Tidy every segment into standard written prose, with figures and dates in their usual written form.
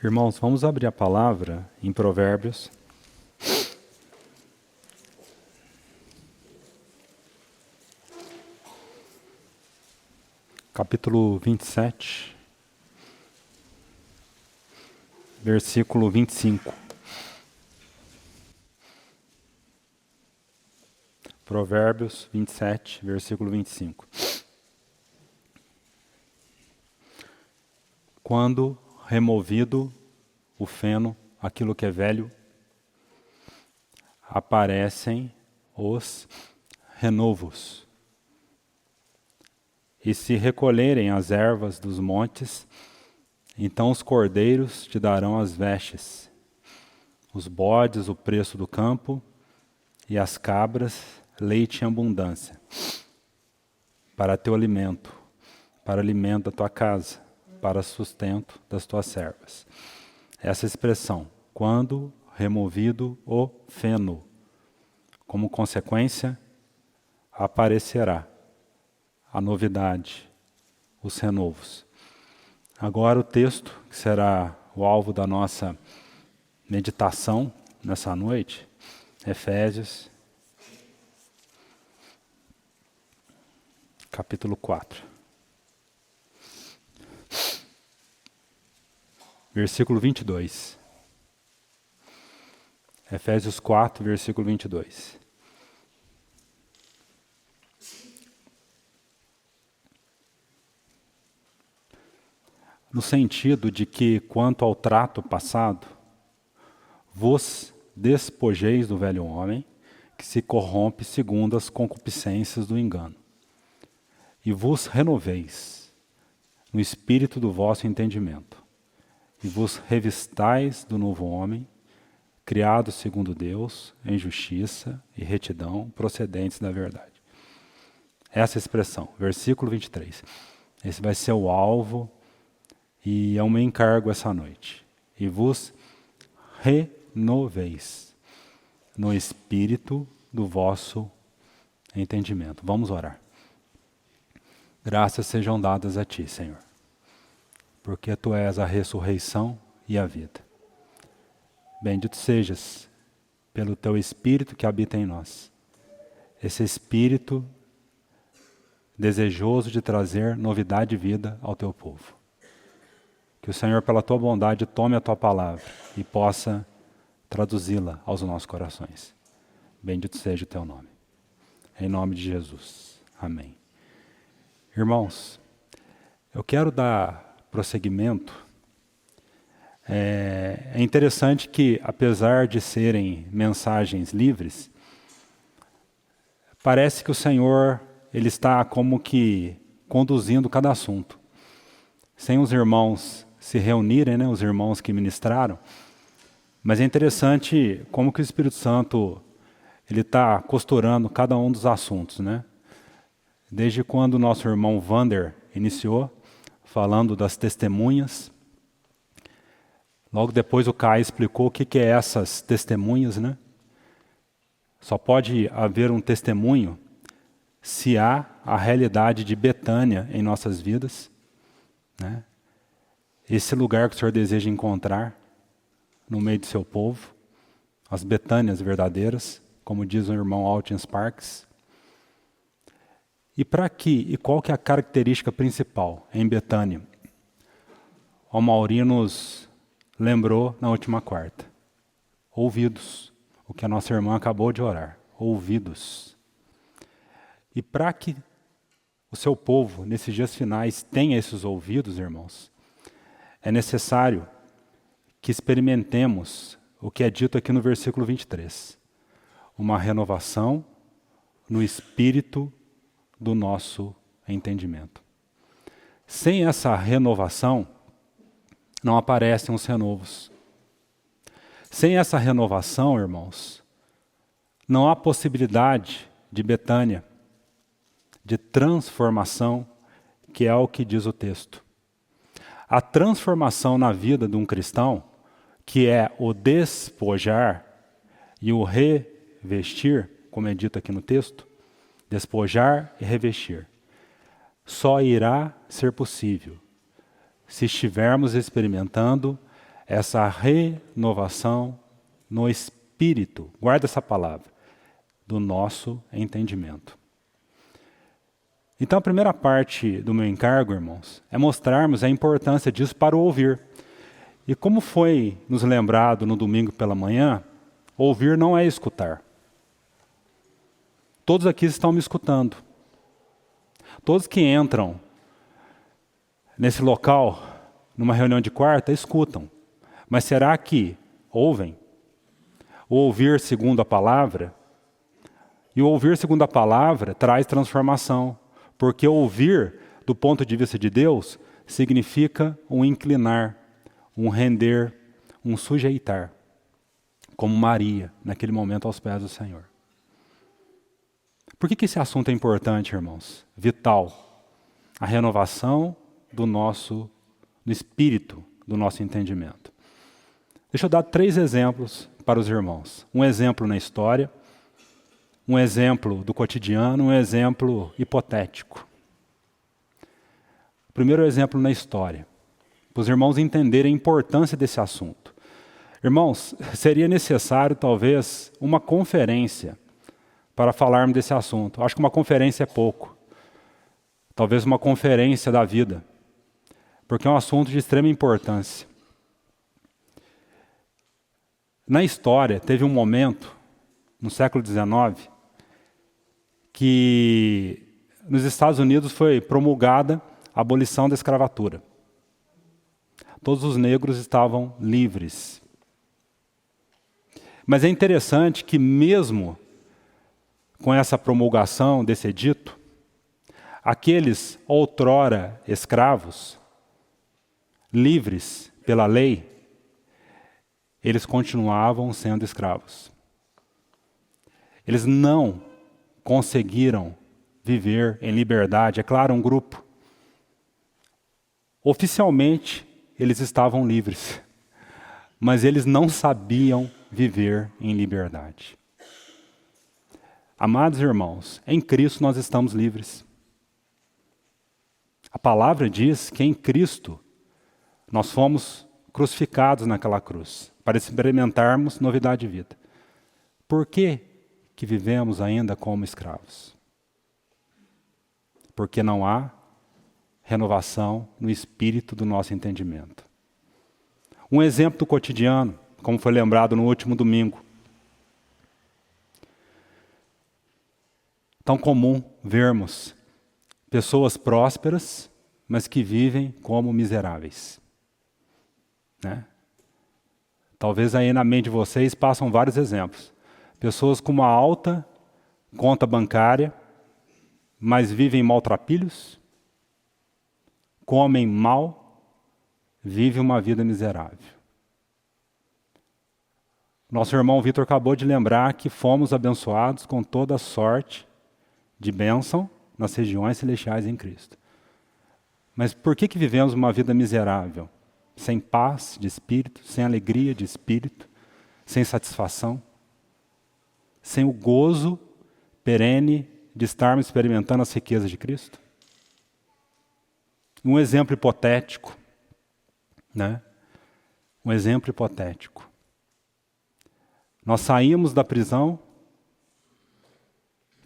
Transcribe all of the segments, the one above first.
Irmãos, vamos abrir a palavra em Provérbios. Capítulo 27, versículo 25. Provérbios 27, versículo 25. Quando removido o feno, aquilo que é velho, aparecem os renovos. E se recolherem as ervas dos montes, então os cordeiros te darão as vestes, os bodes o preço do campo, e as cabras leite em abundância, para teu alimento, para alimento da tua casa, para sustento das tuas servas. Essa expressão, quando removido o feno, como consequência, aparecerá a novidade, os renovos. Agora o texto, que será o alvo da nossa meditação nessa noite, Efésios, capítulo 4. Versículo 22. Efésios 4, versículo 22. No sentido de que, quanto ao trato passado, vos despojeis do velho homem, que se corrompe segundo as concupiscências do engano, e vos renoveis no espírito do vosso entendimento, e vos revistais do novo homem, criado segundo Deus, em justiça e retidão, procedentes da verdade. Essa expressão, versículo 23. Esse vai ser o alvo e é o meu encargo essa noite. E vos renoveis no espírito do vosso entendimento. Vamos orar. Graças sejam dadas a Ti, Senhor, porque Tu és a ressurreição e a vida. Bendito sejas pelo Teu Espírito que habita em nós. Esse Espírito desejoso de trazer novidade de vida ao Teu povo. Que o Senhor, pela Tua bondade, tome a Tua palavra e possa traduzi-la aos nossos corações. Bendito seja o Teu nome. Em nome de Jesus. Amém. Irmãos, eu quero dar prosseguimento. É interessante que, apesar de serem mensagens livres, parece que o Senhor ele está como que conduzindo cada assunto. Sem os irmãos se reunirem, né, os irmãos que ministraram, mas é interessante como que o Espírito Santo ele está costurando cada um dos assuntos, né? Desde quando o nosso irmão Vander iniciou, falando das testemunhas. Logo depois o Caio explicou o que é essas testemunhas, né? Só pode haver um testemunho se há a realidade de Betânia em nossas vidas, né? Esse lugar que o Senhor deseja encontrar no meio do seu povo, as Betânias verdadeiras, como diz o irmão Altin Sparks. E qual que é a característica principal em Betânia? O Mauri nos lembrou na última quarta. Ouvidos, o que a nossa irmã acabou de orar. Ouvidos. E para que o seu povo, nesses dias finais, tenha esses ouvidos, irmãos, é necessário que experimentemos o que é dito aqui no versículo 23. Uma renovação no espírito do nosso entendimento. Sem essa renovação, não aparecem os renovos. Sem essa renovação, irmãos, não há possibilidade de Betânia, de transformação, que é o que diz o texto. A transformação na vida de um cristão, que é o despojar e o revestir, como é dito aqui no texto, despojar e revestir, só irá ser possível se estivermos experimentando essa renovação no espírito, guarda essa palavra, do nosso entendimento. Então a primeira parte do meu encargo, irmãos, é mostrarmos a importância disso para o ouvir. E como foi nos lembrado no domingo pela manhã, ouvir não é escutar. Todos aqui estão me escutando. Todos que entram nesse local, numa reunião de quarta, escutam. Mas será que ouvem? O ouvir segundo a palavra? E o ouvir segundo a palavra traz transformação. Porque ouvir, do ponto de vista de Deus, significa um inclinar, um render, um sujeitar. Como Maria, naquele momento aos pés do Senhor. Por que esse assunto é importante, irmãos? Vital. A renovação do espírito do nosso entendimento. Deixa eu dar 3 exemplos para os irmãos. Um exemplo na história, um exemplo do cotidiano, um exemplo hipotético. Primeiro exemplo na história, para os irmãos entenderem a importância desse assunto. Irmãos, seria necessário talvez uma conferência para falarmos desse assunto. Acho que uma conferência é pouco. Talvez uma conferência da vida. Porque é um assunto de extrema importância. Na história, teve um momento, no século XIX, que nos Estados Unidos foi promulgada a abolição da escravatura. Todos os negros estavam livres. Mas é interessante que mesmo com essa promulgação desse edito, aqueles outrora escravos, livres pela lei, eles continuavam sendo escravos. Eles não conseguiram viver em liberdade. É claro, um grupo. Oficialmente, eles estavam livres, mas eles não sabiam viver em liberdade. Amados irmãos, em Cristo nós estamos livres. A palavra diz que em Cristo nós fomos crucificados naquela cruz, para experimentarmos novidade de vida. Por que vivemos ainda como escravos? Porque não há renovação no espírito do nosso entendimento. Um exemplo do cotidiano, como foi lembrado no último domingo. Tão comum vermos pessoas prósperas, mas que vivem como miseráveis. Né? Talvez aí na mente de vocês passam vários exemplos. Pessoas com uma alta conta bancária, mas vivem maltrapilhos, comem mal, vivem uma vida miserável. Nosso irmão Vitor acabou de lembrar que fomos abençoados com toda sorte de bênção nas regiões celestiais em Cristo. Mas por que vivemos uma vida miserável? Sem paz de espírito, sem alegria de espírito, sem satisfação, sem o gozo perene de estarmos experimentando as riquezas de Cristo? Um exemplo hipotético, né? Um exemplo hipotético. Nós saímos da prisão,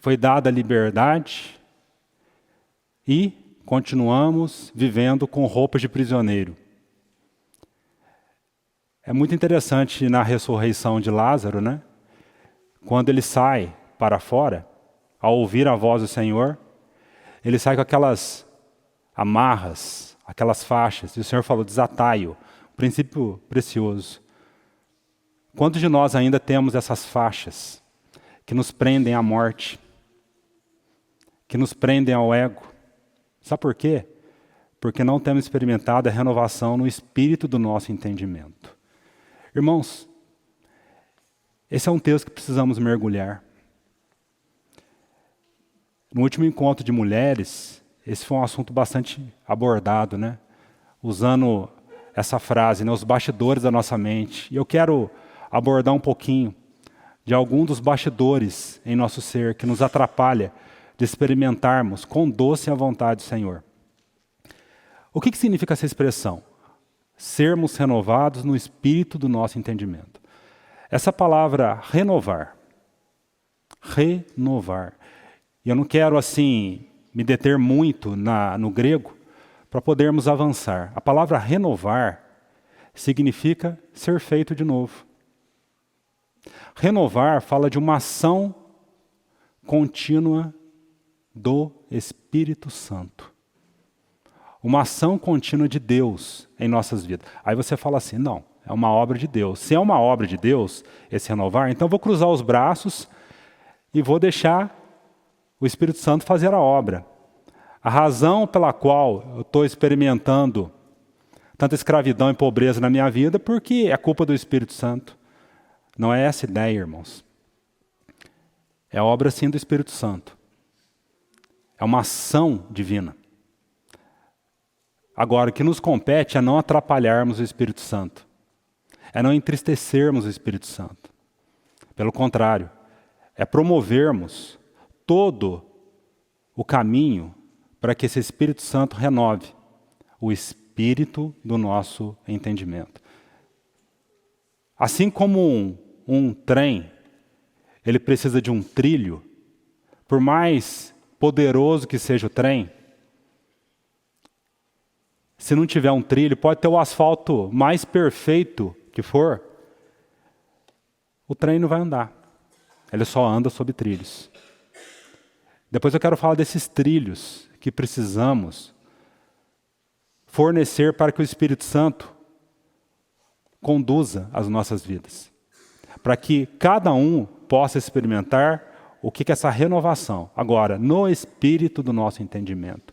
foi dada a liberdade e continuamos vivendo com roupas de prisioneiro. É muito interessante na ressurreição de Lázaro, né? Quando ele sai para fora, ao ouvir a voz do Senhor, ele sai com aquelas amarras, aquelas faixas, e o Senhor falou, desatai-o, um princípio precioso. Quantos de nós ainda temos essas faixas que nos prendem à morte, que nos prendem ao ego? Sabe por quê? Porque não temos experimentado a renovação no espírito do nosso entendimento. Irmãos, esse é um texto que precisamos mergulhar. No último encontro de mulheres, esse foi um assunto bastante abordado, né? Usando essa frase, né? Os bastidores da nossa mente. E eu quero abordar um pouquinho de algum dos bastidores em nosso ser que nos atrapalha de experimentarmos com doce a vontade do Senhor. O que significa essa expressão? sermos renovados no espírito do nosso entendimento. Essa palavra renovar, e eu não quero assim me deter muito no grego para podermos avançar. A palavra renovar significa ser feito de novo. Renovar fala de uma ação contínua do Espírito Santo. Uma ação contínua de Deus em nossas vidas. Aí você fala assim, não, é uma obra de Deus. Se é uma obra de Deus, esse renovar, então eu vou cruzar os braços e vou deixar o Espírito Santo fazer a obra. A razão pela qual eu estou experimentando tanta escravidão e pobreza na minha vida, porque é culpa do Espírito Santo. Não é essa ideia, irmãos. É obra, sim, do Espírito Santo. É uma ação divina. Agora, o que nos compete é não atrapalharmos o Espírito Santo. É não entristecermos o Espírito Santo. Pelo contrário, é promovermos todo o caminho para que esse Espírito Santo renove o espírito do nosso entendimento. Assim como um trem, ele precisa de um trilho, por mais poderoso que seja o trem, se não tiver um trilho, pode ter o asfalto mais perfeito que for, o trem não vai andar. Ele só anda sob trilhos. Depois eu quero falar desses trilhos que precisamos fornecer para que o Espírito Santo conduza as nossas vidas. Para que cada um possa experimentar o que é essa renovação. Agora, no espírito do nosso entendimento.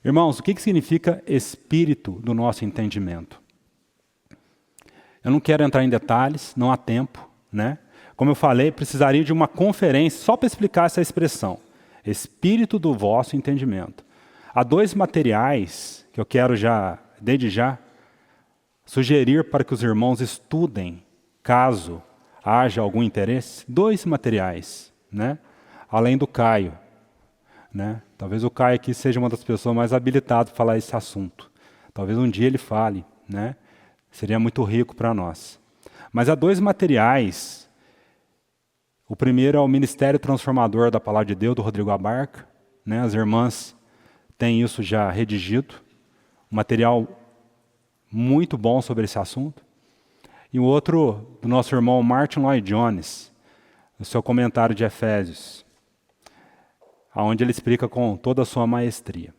Irmãos, o que significa espírito do nosso entendimento? Eu não quero entrar em detalhes, não há tempo, né? Como eu falei, precisaria de uma conferência só para explicar essa expressão. Espírito do vosso entendimento. Há dois materiais que eu quero desde já, sugerir para que os irmãos estudem, caso haja algum interesse. Dois materiais, né? Além do Caio. Né? Talvez o Caio aqui seja uma das pessoas mais habilitadas para falar esse assunto. Talvez um dia ele fale, né? Seria muito rico para nós. Mas há dois materiais. O primeiro é o Ministério Transformador da Palavra de Deus, do Rodrigo Abarca. Né? As irmãs têm isso já redigido. Um material muito bom sobre esse assunto. E o outro, do nosso irmão Martin Lloyd Jones, no seu comentário de Efésios, onde ele explica com toda a sua maestria.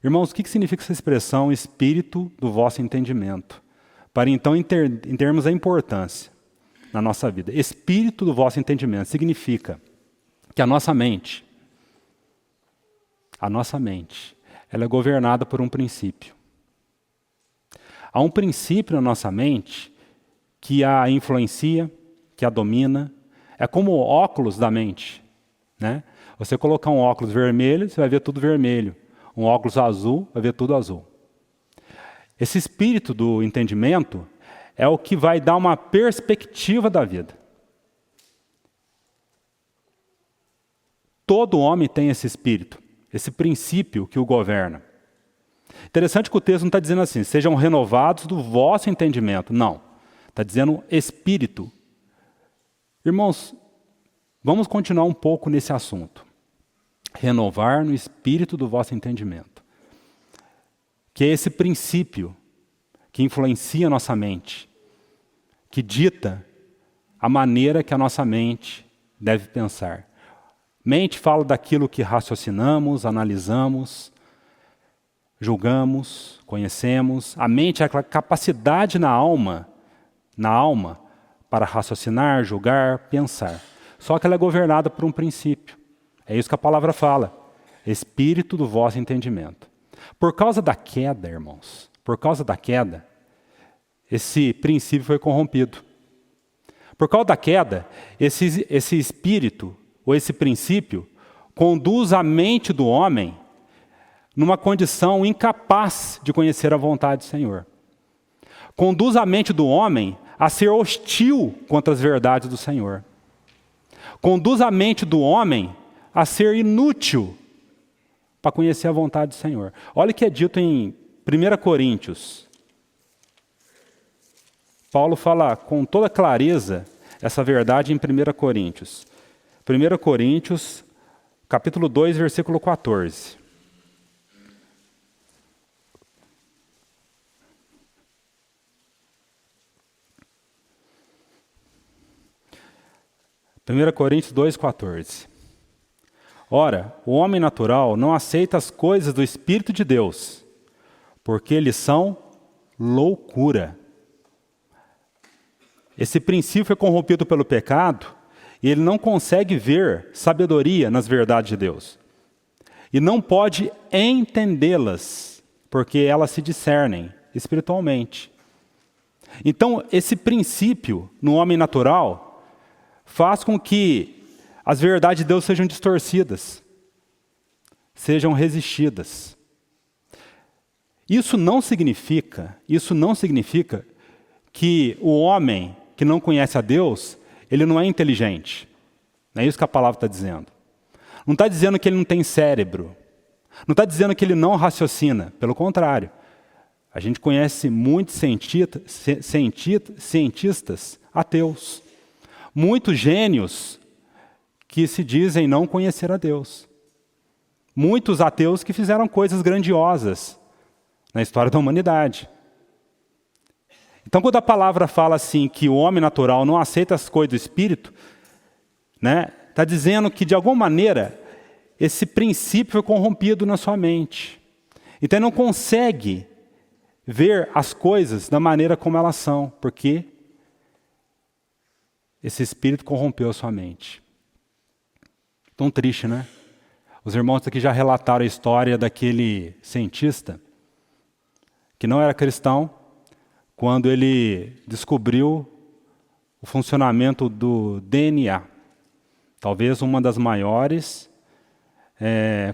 Irmãos, o que significa essa expressão espírito do vosso entendimento? Para então entendermos a importância na nossa vida. Espírito do vosso entendimento significa que a nossa mente, ela é governada por um princípio. Há um princípio na nossa mente que a influencia, que a domina. É como óculos da mente, né? Você colocar um óculos vermelho, você vai ver tudo vermelho. Um óculos azul, vai ver tudo azul. Esse espírito do entendimento é o que vai dar uma perspectiva da vida. Todo homem tem esse espírito, esse princípio que o governa. Interessante que o texto não está dizendo assim, sejam renovados do vosso entendimento. Não, está dizendo espírito. Irmãos, vamos continuar um pouco nesse assunto. Renovar no espírito do vosso entendimento. Que é esse princípio que influencia a nossa mente, que dita a maneira que a nossa mente deve pensar. Mente fala daquilo que raciocinamos, analisamos, julgamos, conhecemos. A mente é aquela capacidade na alma para raciocinar, julgar, pensar. Só que ela é governada por um princípio. É isso que a palavra fala. Espírito do vosso entendimento. Por causa da queda, irmãos, esse princípio foi corrompido. Por causa da queda, esse espírito, ou esse princípio, conduz a mente do homem numa condição incapaz de conhecer a vontade do Senhor. Conduz a mente do homem a ser hostil contra as verdades do Senhor. Conduz a mente do homem a ser inútil para conhecer a vontade do Senhor. Olha o que é dito em 1 Coríntios, Paulo fala com toda clareza essa verdade em 1 Coríntios. 1 Coríntios, capítulo 2, versículo 14. Primeira Coríntios 2,14. Ora, o homem natural não aceita as coisas do Espírito de Deus, porque eles são loucura. Esse princípio foi corrompido pelo pecado e ele não consegue ver sabedoria nas verdades de Deus. E não pode entendê-las, porque elas se discernem espiritualmente. Então, esse princípio no homem natural faz com que as verdades de Deus sejam distorcidas, sejam resistidas. Isso não significa que o homem que não conhece a Deus, ele não é inteligente. Não é isso que a palavra está dizendo. Não está dizendo que ele não tem cérebro. Não está dizendo que ele não raciocina. Pelo contrário. A gente conhece muitos cientistas ateus. Muitos gênios que se dizem não conhecer a Deus. Muitos ateus que fizeram coisas grandiosas na história da humanidade. Então, quando a palavra fala assim, que o homem natural não aceita as coisas do Espírito, né, está dizendo que, de alguma maneira, esse princípio foi corrompido na sua mente. Então, ele não consegue ver as coisas da maneira como elas são, porque esse Espírito corrompeu a sua mente. Tão triste, né? Os irmãos aqui já relataram a história daquele cientista que não era cristão, quando ele descobriu o funcionamento do DNA. Talvez uma das maiores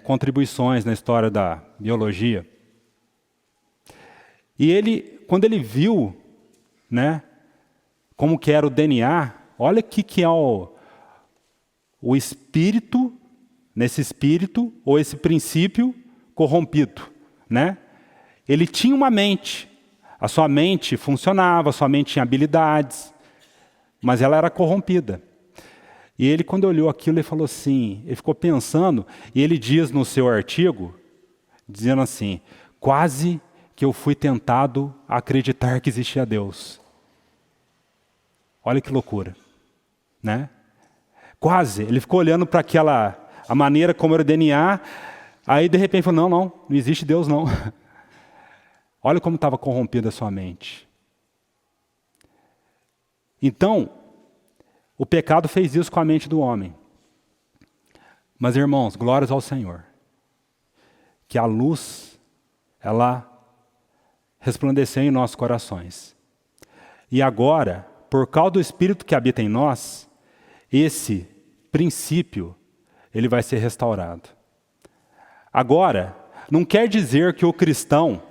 contribuições na história da biologia. E ele, quando ele viu, né, como que era o DNA, olha o que é o espírito, nesse espírito, ou esse princípio corrompido, né? Ele tinha uma mente. A sua mente funcionava, a sua mente tinha habilidades, mas ela era corrompida. E ele, quando olhou aquilo, ele falou assim, ele ficou pensando, e ele diz no seu artigo, dizendo assim, quase que eu fui tentado a acreditar que existia Deus. Olha que loucura, né? Quase, ele ficou olhando para a maneira como era o DNA, aí de repente falou, não existe Deus não. Olha como estava corrompida a sua mente. Então, o pecado fez isso com a mente do homem. Mas, irmãos, glórias ao Senhor. Que a luz, ela resplandeceu em nossos corações. E agora, por causa do Espírito que habita em nós, esse princípio, ele vai ser restaurado. Agora, não quer dizer que o cristão,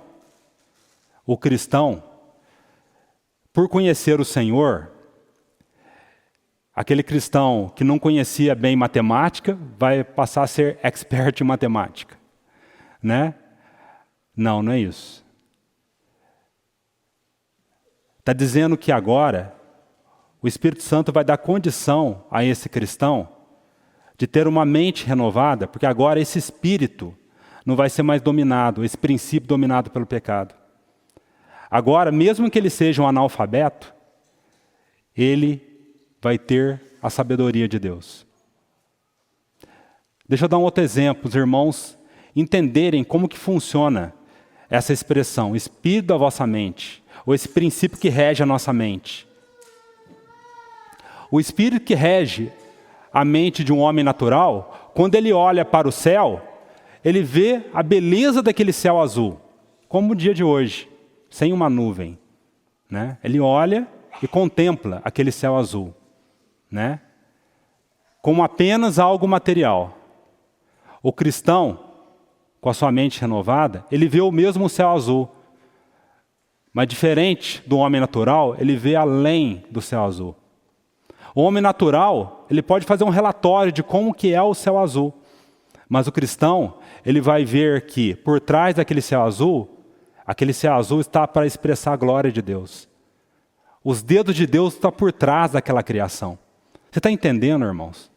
por conhecer o Senhor, aquele cristão que não conhecia bem matemática, vai passar a ser expert em matemática, né? Não é isso. Está dizendo que agora o Espírito Santo vai dar condição a esse cristão de ter uma mente renovada, porque agora esse espírito não vai ser mais dominado, esse princípio dominado pelo pecado. Agora, mesmo que ele seja um analfabeto, ele vai ter a sabedoria de Deus. Deixa eu dar um outro exemplo, os irmãos entenderem como que funciona essa expressão, espírito da vossa mente, ou esse princípio que rege a nossa mente. O espírito que rege a mente de um homem natural, quando ele olha para o céu, ele vê a beleza daquele céu azul, como o dia de hoje, sem uma nuvem, né? Ele olha e contempla aquele céu azul, né? Como apenas algo material. O cristão, com a sua mente renovada, ele vê o mesmo céu azul, mas diferente do homem natural, ele vê além do céu azul. O homem natural, ele pode fazer um relatório de como que é o céu azul, mas o cristão, ele vai ver que por trás daquele céu azul, aquele céu azul está para expressar a glória de Deus. Os dedos de Deus estão por trás daquela criação. Você está entendendo, irmãos?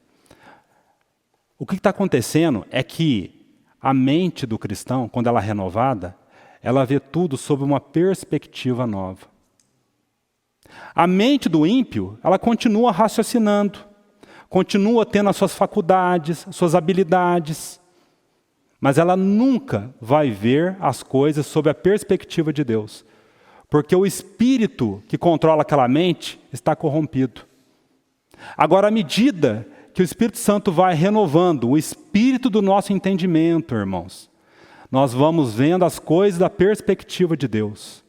O que está acontecendo é que a mente do cristão, quando ela é renovada, ela vê tudo sob uma perspectiva nova. A mente do ímpio, ela continua raciocinando, continua tendo as suas faculdades, suas habilidades, mas ela nunca vai ver as coisas sob a perspectiva de Deus, porque o espírito que controla aquela mente está corrompido. Agora, à medida que o Espírito Santo vai renovando o espírito do nosso entendimento, irmãos, nós vamos vendo as coisas da perspectiva de Deus.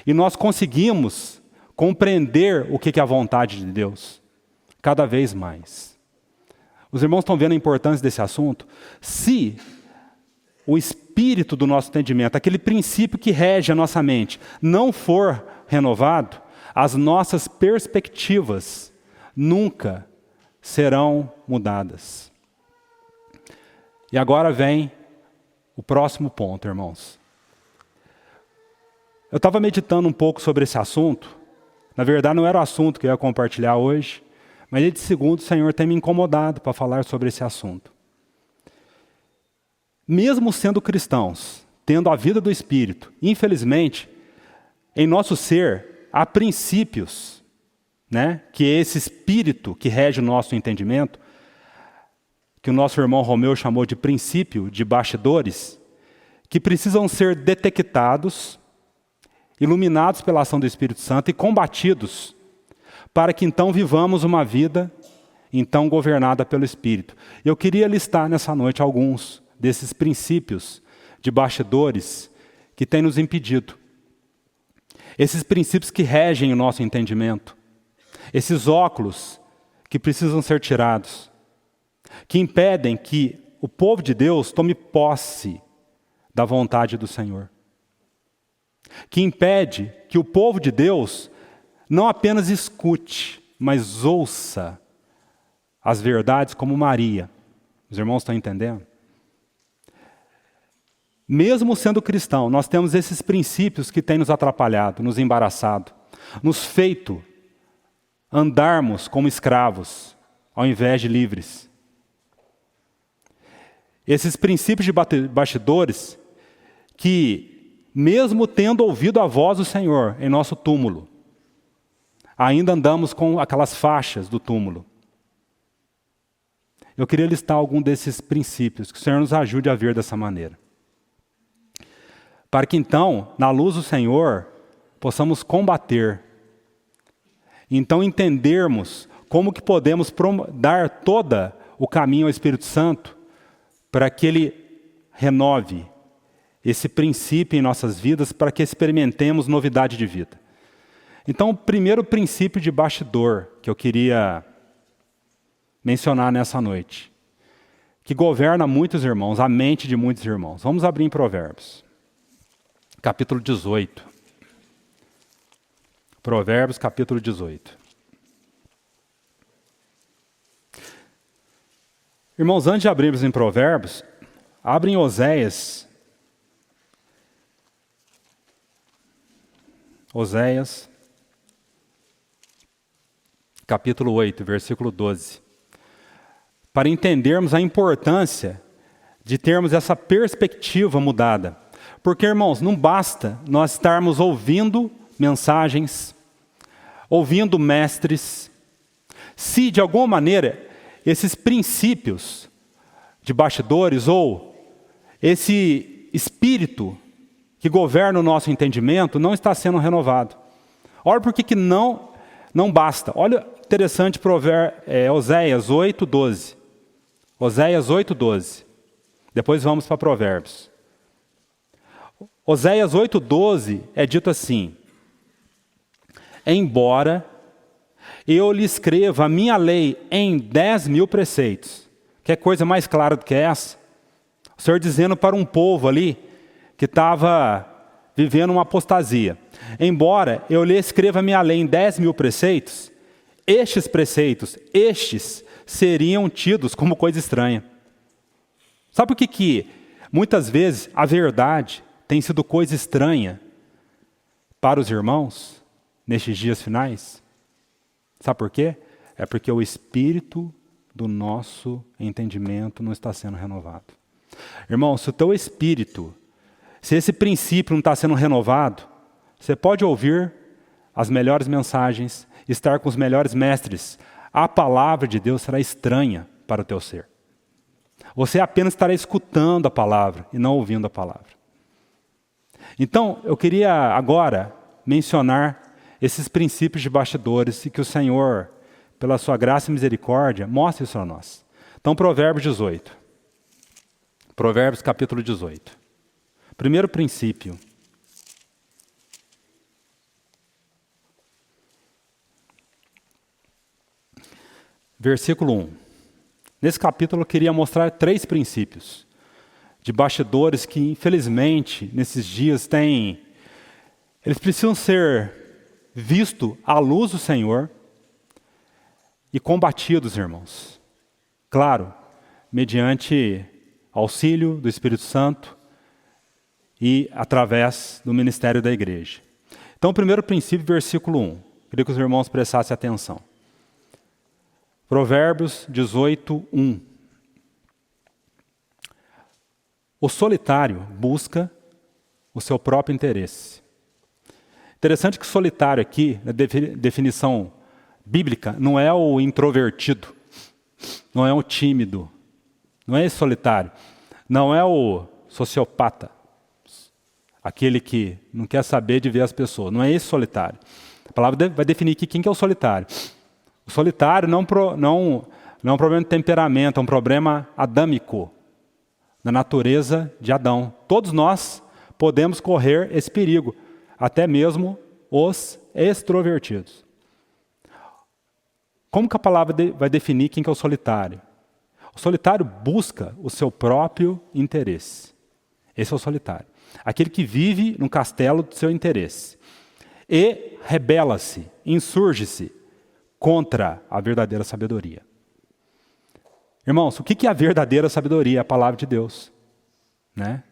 E nós conseguimos compreender o que é a vontade de Deus, cada vez mais. Os irmãos estão vendo a importância desse assunto? Se o espírito do nosso entendimento, aquele princípio que rege a nossa mente, não for renovado, as nossas perspectivas nunca serão mudadas. E agora vem o próximo ponto, irmãos. Eu estava meditando um pouco sobre esse assunto. Na verdade, não era o assunto que eu ia compartilhar hoje, mas de segundo o Senhor tem me incomodado para falar sobre esse assunto. Mesmo sendo cristãos, tendo a vida do Espírito, infelizmente, em nosso ser, há princípios, que é esse espírito que rege o nosso entendimento, que o nosso irmão Romeu chamou de princípio de bastidores, que precisam ser detectados, iluminados pela ação do Espírito Santo e combatidos, para que então vivamos uma vida então governada pelo Espírito. Eu queria listar nessa noite alguns desses princípios de bastidores que têm nos impedido. Esses princípios que regem o nosso entendimento. Esses óculos que precisam ser tirados, que impedem que o povo de Deus tome posse da vontade do Senhor. Que impede que o povo de Deus não apenas escute, mas ouça as verdades como Maria. Os irmãos estão entendendo? Mesmo sendo cristão, nós temos esses princípios que têm nos atrapalhado, nos embaraçado, nos feito andarmos como escravos, ao invés de livres. Esses princípios de bastidores que, mesmo tendo ouvido a voz do Senhor em nosso túmulo, ainda andamos com aquelas faixas do túmulo. Eu queria listar algum desses princípios, que o Senhor nos ajude a ver dessa maneira. Para que então, na luz do Senhor, possamos combater. Então entendermos como que podemos dar todo o caminho ao Espírito Santo para que Ele renove esse princípio em nossas vidas, para que experimentemos novidade de vida. Então, o primeiro princípio de bastidor que eu queria mencionar nessa noite, que governa muitos irmãos, a mente de muitos irmãos. Vamos abrir em Provérbios, capítulo 18. Provérbios, capítulo 18. Irmãos, antes de abrirmos em Provérbios, abrem Oséias. Oséias, capítulo 8, versículo 12. Para entendermos a importância de termos essa perspectiva mudada. Porque, irmãos, não basta nós estarmos ouvindo mensagens, ouvindo mestres, se de alguma maneira esses princípios de bastidores ou esse espírito que governa o nosso entendimento não está sendo renovado. Olha por que não basta. Olha, interessante, Oséias 8, 12. Oséias 8, 12. Depois vamos para Provérbios. Oséias 8, 12 é dito assim: embora eu lhe escreva a minha lei em 10.000 preceitos. Quer coisa mais clara do que essa? O Senhor dizendo para um povo ali que estava vivendo uma apostasia. Embora eu lhe escreva a minha lei em 10.000 preceitos, estes preceitos, seriam tidos como coisa estranha. Sabe por que muitas vezes a verdade tem sido coisa estranha para os irmãos? nestes dias finais? Sabe por quê? É porque o espírito do nosso entendimento não está sendo renovado. Irmão, se o teu espírito, se esse princípio não está sendo renovado, você pode ouvir as melhores mensagens, estar com os melhores mestres, a palavra de Deus será estranha para o teu ser. Você apenas estará escutando a palavra e não ouvindo a palavra. Então, eu queria agora mencionar esses princípios de bastidores e que o Senhor, pela sua graça e misericórdia, mostre isso a nós. Então, Provérbios 18. Provérbios capítulo 18. Primeiro princípio. Versículo 1. Nesse capítulo eu queria mostrar 3 princípios de bastidores que, infelizmente, nesses dias eles precisam ser vistos à luz do Senhor e combatidos, irmãos. Claro, mediante auxílio do Espírito Santo e através do ministério da igreja. Então, o primeiro princípio, versículo 1. Queria que os irmãos prestassem atenção. Provérbios 18, 1. O solitário busca o seu próprio interesse. Interessante que solitário aqui, na definição bíblica, não é o introvertido, não é o tímido, não é esse solitário, não é o sociopata, aquele que não quer saber de ver as pessoas, não é esse solitário. A palavra vai definir aqui quem que é o solitário. O solitário não é um problema de temperamento, é um problema adâmico, na natureza de Adão. Todos nós podemos correr esse perigo, até mesmo os extrovertidos. Como que a palavra vai definir quem que é o solitário? O solitário busca o seu próprio interesse. Esse é o solitário. Aquele que vive no castelo do seu interesse. E rebela-se, insurge-se contra a verdadeira sabedoria. Irmãos, o que é a verdadeira sabedoria? É a palavra de Deus. Né?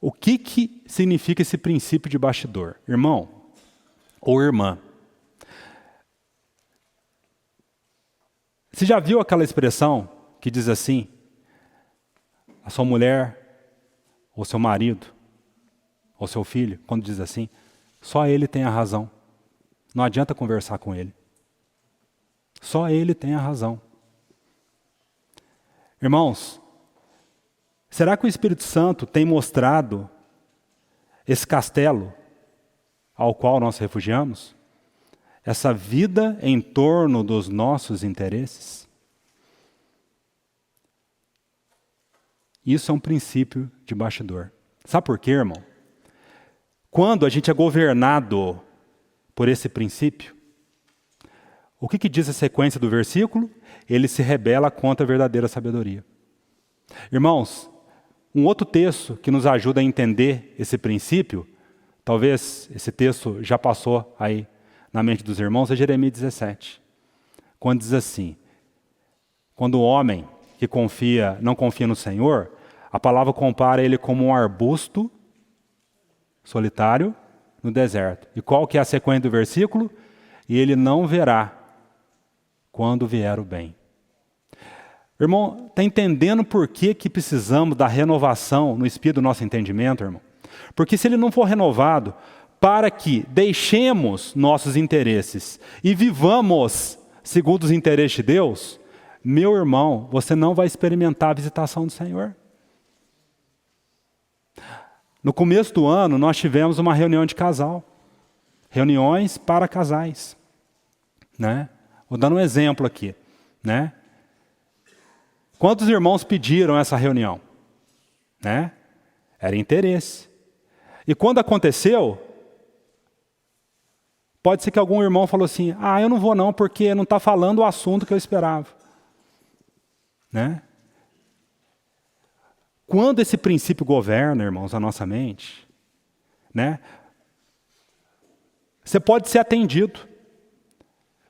O que significa esse princípio de bastidor? Irmão ou irmã, você já viu aquela expressão que diz assim, a sua mulher, ou seu marido, ou seu filho, quando diz assim, só ele tem a razão. Não adianta conversar com ele. Só ele tem a razão. Irmãos, será que o Espírito Santo tem mostrado esse castelo ao qual nós refugiamos? Essa vida em torno dos nossos interesses? Isso é um princípio de bastidor. Sabe por quê, irmão? Quando a gente é governado por esse princípio, o que diz a sequência do versículo? Ele se rebela contra a verdadeira sabedoria. Irmãos, um outro texto que nos ajuda a entender esse princípio, talvez esse texto já passou aí na mente dos irmãos, é Jeremias 17. Quando diz assim, quando o homem que não confia no Senhor, a palavra compara ele como um arbusto solitário no deserto. E qual que é a sequência do versículo? E ele não verá quando vier o bem. Irmão, está entendendo por que precisamos da renovação no espírito do nosso entendimento, irmão? Porque se ele não for renovado, para que deixemos nossos interesses e vivamos segundo os interesses de Deus, meu irmão, você não vai experimentar a visitação do Senhor. No começo do ano, nós tivemos uma reunião de casal. Reuniões para casais. Né? Vou dar um exemplo aqui. Né? Quantos irmãos pediram essa reunião? Né? Era interesse. E quando aconteceu, pode ser que algum irmão falou assim, eu não vou não, porque não está falando o assunto que eu esperava. Né? Quando esse princípio governa, irmãos, a nossa mente, né? Você pode ser atendido,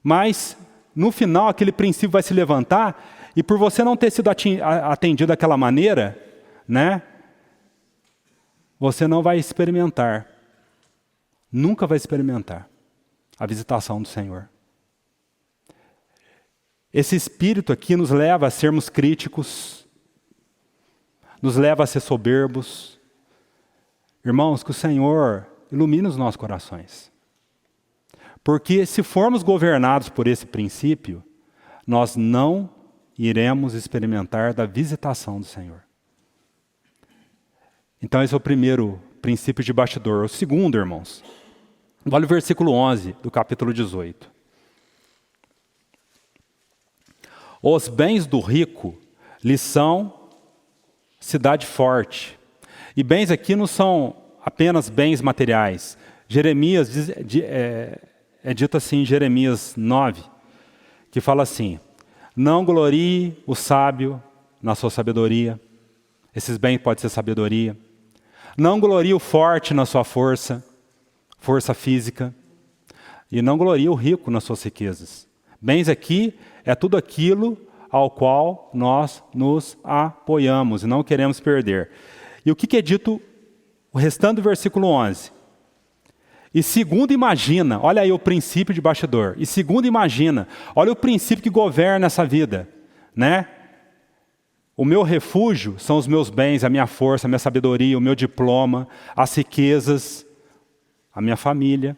mas no final aquele princípio vai se levantar e por você não ter sido atendido daquela maneira, né? Você não vai experimentar nunca vai experimentar a visitação do Senhor. Esse espírito aqui nos leva a sermos críticos, nos leva a ser soberbos. Irmãos, que o Senhor ilumine os nossos corações. Porque se formos governados por esse princípio, nós não iremos experimentar da visitação do Senhor. Então esse é o primeiro princípio de bastidor. O segundo, irmãos, olha o versículo 11 do capítulo 18. Os bens do rico lhe são cidade forte. E bens aqui não são apenas bens materiais. Jeremias é dito assim em Jeremias 9, que fala assim: não glorie o sábio na sua sabedoria. Esses bens podem ser sabedoria. Não glorie o forte na sua força física. E não glorie o rico nas suas riquezas. Bens aqui é tudo aquilo ao qual nós nos apoiamos e não queremos perder. E o que é dito o restante do versículo 11? E segundo imagina, olha aí o princípio de bastidor. E segundo imagina, olha o princípio que governa essa vida, né? O meu refúgio são os meus bens, a minha força, a minha sabedoria, o meu diploma, as riquezas, a minha família.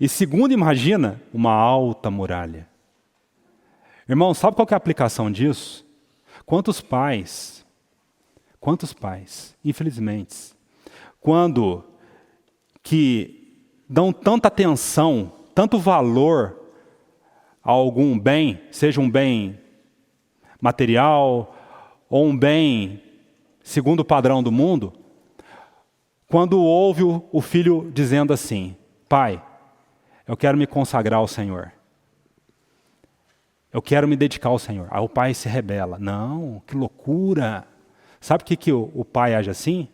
E segundo imagina, uma alta muralha. Irmão, sabe qual que é a aplicação disso? Quantos pais, infelizmente, quando que dão tanta atenção, tanto valor a algum bem, seja um bem material ou um bem segundo o padrão do mundo, quando ouve o filho dizendo assim: pai, eu quero me consagrar ao Senhor. Eu quero me dedicar ao Senhor. Aí o pai se rebela. Não, que loucura. Sabe por que o pai age assim?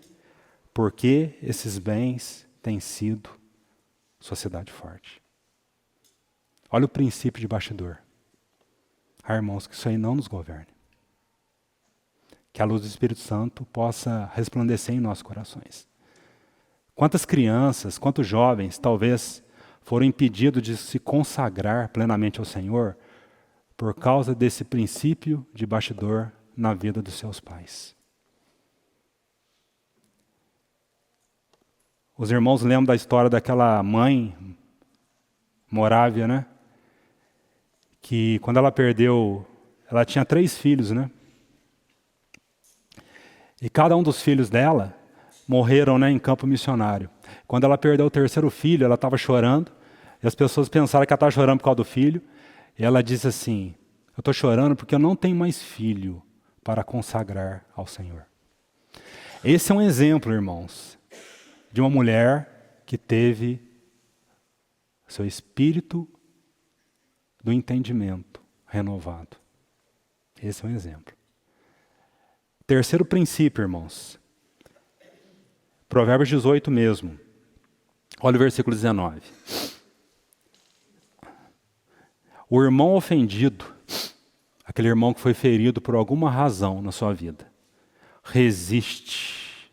Porque esses bens têm sido sociedade forte. Olha o princípio de bastidor. Irmãos, que isso aí não nos governe. Que a luz do Espírito Santo possa resplandecer em nossos corações. Quantas crianças, quantos jovens, talvez, foram impedidos de se consagrar plenamente ao Senhor por causa desse princípio de bastidor na vida dos seus pais. Os irmãos lembram da história daquela mãe morávia, né? Que quando ela perdeu, ela tinha 3 filhos, né? E cada um dos filhos dela morreram, né, em campo missionário. Quando ela perdeu o 3º filho, ela estava chorando, e as pessoas pensaram que ela estava chorando por causa do filho, e ela disse assim: eu estou chorando porque eu não tenho mais filho para consagrar ao Senhor. Esse é um exemplo, irmãos, de uma mulher que teve seu espírito do entendimento renovado. Esse é um exemplo. Terceiro princípio, irmãos. Provérbios 18 mesmo. Olha o versículo 19. O irmão ofendido, aquele irmão que foi ferido por alguma razão na sua vida, resiste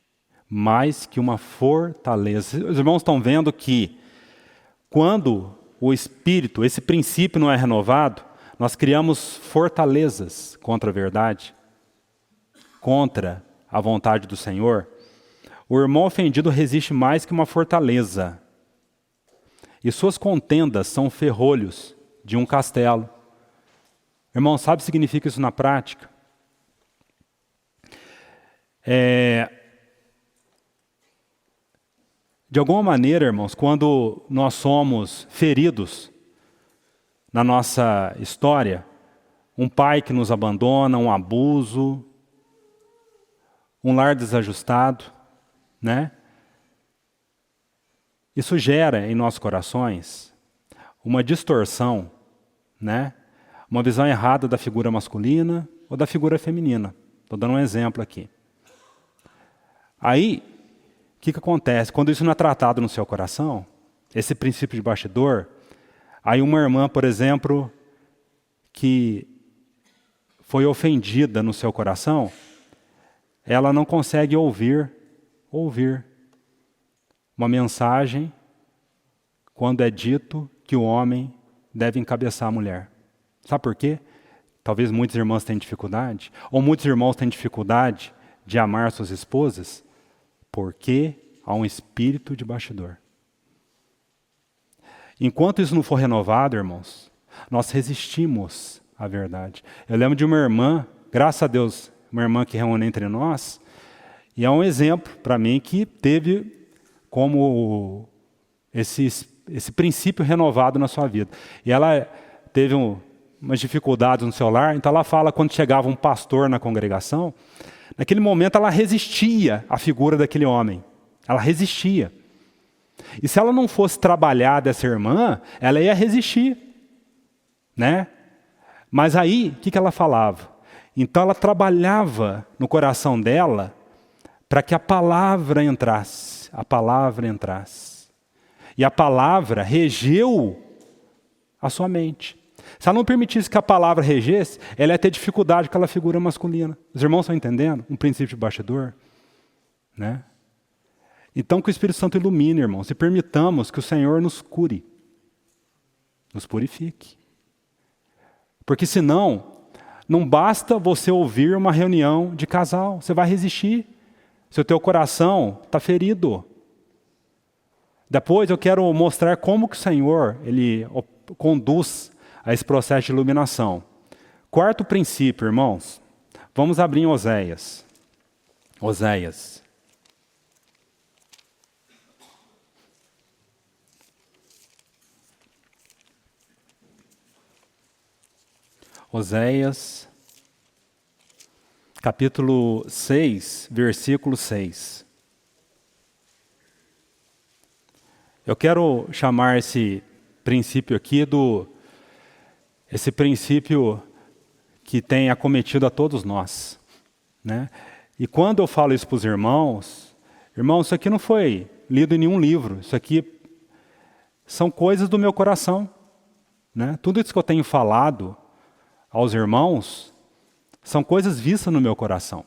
mais que uma fortaleza. Os irmãos estão vendo que quando o espírito, esse princípio não é renovado, nós criamos fortalezas contra a verdade, contra a vontade do Senhor. O irmão ofendido resiste mais que uma fortaleza. E suas contendas são ferrolhos de um castelo. Irmão, sabe o que significa isso na prática? De alguma maneira, irmãos, quando nós somos feridos na nossa história, um pai que nos abandona, um abuso, um lar desajustado, né? Isso gera em nossos corações uma distorção, né? Uma visão errada da figura masculina ou da figura feminina. Estou dando um exemplo aqui. Aí, o que acontece? Quando isso não é tratado no seu coração, esse princípio de bastidor, aí uma irmã, por exemplo, que foi ofendida no seu coração, ela não consegue ouvir uma mensagem quando é dito que o homem deve encabeçar a mulher. Sabe por quê? Talvez muitos irmãos tenham dificuldade, ou muitos irmãos têm dificuldade de amar suas esposas, porque há um espírito de bastidor. Enquanto isso não for renovado, irmãos, nós resistimos à verdade. Eu lembro de uma irmã, graças a Deus, uma irmã que reúne entre nós, e é um exemplo para mim que teve como esse princípio renovado na sua vida. E ela teve umas dificuldades no seu lar, então ela fala quando chegava um pastor na congregação, naquele momento ela resistia à figura daquele homem. Ela resistia. E se ela não fosse trabalhar dessa irmã, ela ia resistir, né? Mas aí, o que ela falava? Então ela trabalhava no coração dela para que a palavra entrasse. A palavra entrasse. E a palavra regeu a sua mente. Se ela não permitisse que a palavra regesse, ela ia ter dificuldade com aquela figura masculina. Os irmãos estão entendendo? Um princípio de bastidor, né? Então, que o Espírito Santo ilumine, irmãos, e permitamos que o Senhor nos cure, nos purifique. Porque senão, não basta você ouvir uma reunião de casal, você vai resistir. Se o teu coração está ferido. Depois eu quero mostrar como que o Senhor ele conduz a esse processo de iluminação. Quarto princípio, irmãos, vamos abrir em Oséias. Oséias. Oséias, capítulo 6, versículo 6. Eu quero chamar esse princípio aqui esse princípio que tem acometido a todos nós, né? E quando eu falo isso para os irmãos, isso aqui não foi lido em nenhum livro, isso aqui são coisas do meu coração, né? Tudo isso que eu tenho falado aos irmãos são coisas vistas no meu coração.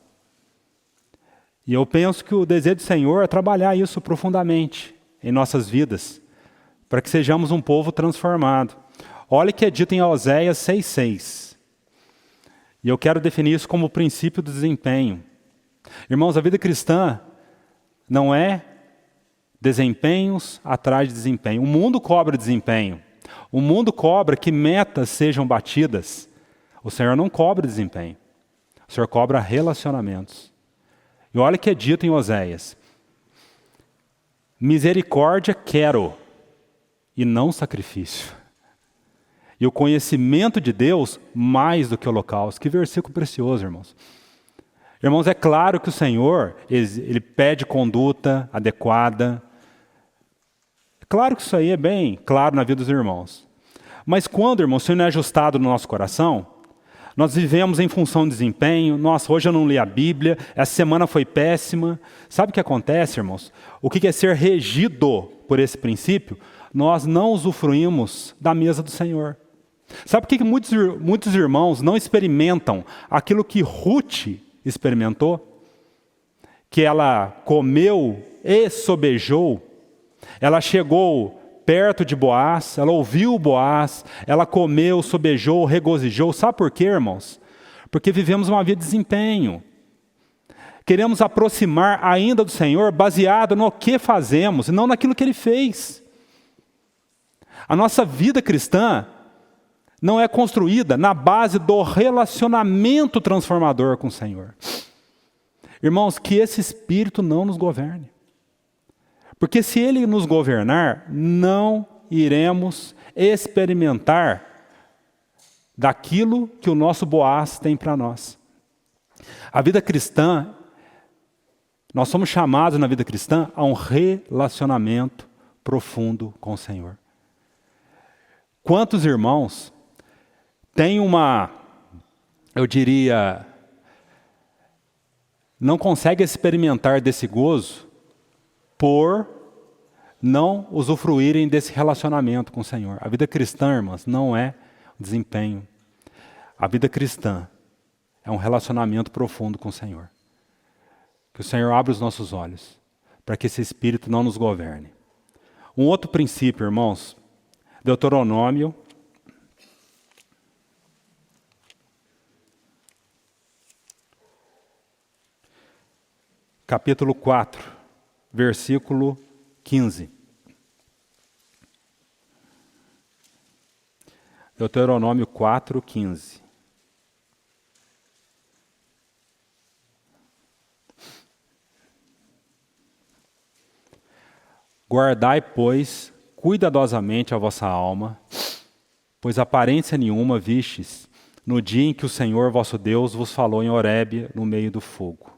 E eu penso que o desejo do Senhor é trabalhar isso profundamente em nossas vidas, para que sejamos um povo transformado. Olha o que é dito em Oséias 6,6. E eu quero definir isso como o princípio do desempenho. Irmãos, a vida cristã não é desempenhos atrás de desempenho. O mundo cobra desempenho. O mundo cobra que metas sejam batidas. O Senhor não cobra desempenho. O Senhor cobra relacionamentos. E olha o que é dito em Oséias. Misericórdia quero, e não sacrifício. E o conhecimento de Deus mais do que holocausto. Que versículo precioso, irmãos. Irmãos, é claro que o Senhor, ele pede conduta adequada. É claro que isso aí é bem claro na vida dos irmãos. Mas quando, irmãos, isso não é ajustado no nosso coração, nós vivemos em função de desempenho. Nossa, hoje eu não li a Bíblia, essa semana foi péssima. Sabe o que acontece, irmãos? O que é ser regido por esse princípio? Nós não usufruímos da mesa do Senhor. Sabe por que muitos irmãos não experimentam aquilo que Ruth experimentou? Que ela comeu e sobejou. Ela chegou perto de Boaz, ela ouviu Boaz, ela comeu, sobejou, regozijou. Sabe por quê, irmãos? Porque vivemos uma vida de desempenho. Queremos aproximar ainda do Senhor baseado no que fazemos e não naquilo que Ele fez. A nossa vida cristã não é construída na base do relacionamento transformador com o Senhor. Irmãos, que esse Espírito não nos governe. Porque se Ele nos governar, não iremos experimentar daquilo que o nosso Boaz tem para nós. A vida cristã, nós somos chamados na vida cristã a um relacionamento profundo com o Senhor. Quantos irmãos têm eu diria, não conseguem experimentar desse gozo por não usufruírem desse relacionamento com o Senhor. A vida cristã, irmãs, não é desempenho. A vida cristã é um relacionamento profundo com o Senhor. Que o Senhor abra os nossos olhos para que esse Espírito não nos governe. Um outro princípio, irmãos, Deuteronômio, capítulo 4, versículo 15. Deuteronômio 4, 15. Guardai, pois, cuidadosamente a vossa alma, pois aparência nenhuma vistes no dia em que o Senhor vosso Deus vos falou em Horebe, no meio do fogo.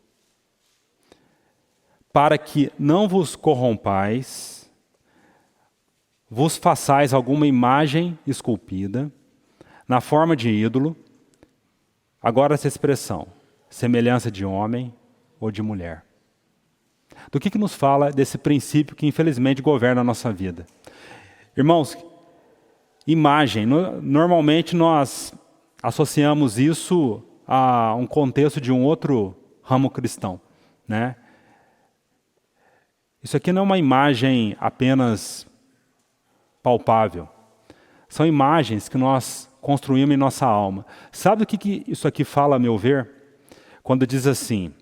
Para que não vos corrompais, vos façais alguma imagem esculpida, na forma de ídolo, agora essa expressão, semelhança de homem ou de mulher. Do que nos fala desse princípio que infelizmente governa a nossa vida? Irmãos, imagem, normalmente nós associamos isso a um contexto de um outro ramo cristão, né? Isso aqui não é uma imagem apenas palpável. São imagens que nós construímos em nossa alma. Sabe o que isso aqui fala, a meu ver? Quando diz assim,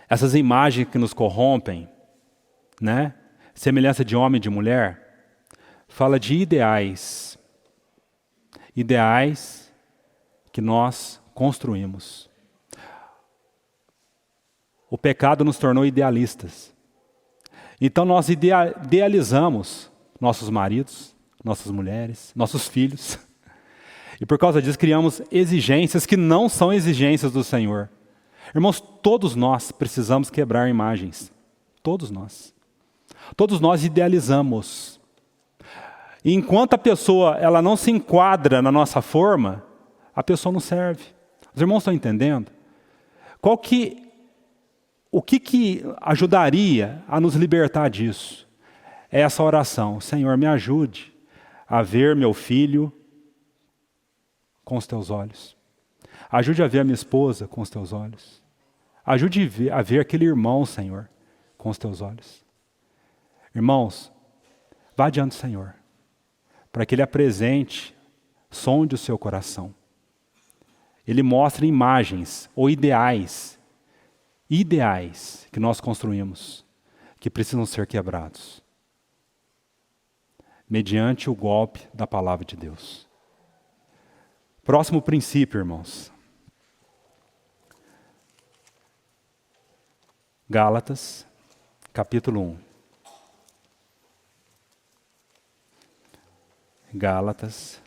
essas imagens que nos corrompem, né? Semelhança de homem e de mulher, fala de ideais. Ideais que nós construímos. O pecado nos tornou idealistas. Então nós idealizamos nossos maridos, nossas mulheres, nossos filhos. E por causa disso criamos exigências que não são exigências do Senhor. Irmãos, todos nós precisamos quebrar imagens. Todos nós. Todos nós idealizamos. E enquanto a pessoa ela não se enquadra na nossa forma, a pessoa não serve. Os irmãos estão entendendo? O que ajudaria a nos libertar disso? É essa oração. Senhor, me ajude a ver meu filho com os teus olhos. Ajude a ver a minha esposa com os teus olhos. Ajude a ver aquele irmão, Senhor, com os teus olhos. Irmãos, vá diante do Senhor, para que Ele apresente, sonde o seu coração. Ele mostra imagens ou ideais que nós construímos, que precisam ser quebrados, mediante o golpe da palavra de Deus. Próximo princípio, irmãos. Gálatas, capítulo 1. Gálatas.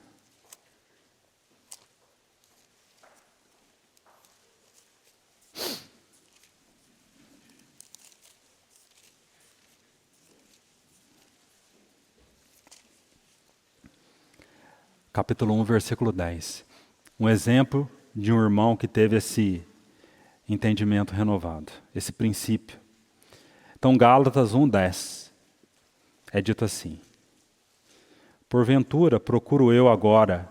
Capítulo 1, versículo 10. Um exemplo de um irmão que teve esse entendimento renovado, esse princípio. Então, Gálatas 1:10 é dito assim: porventura procuro eu agora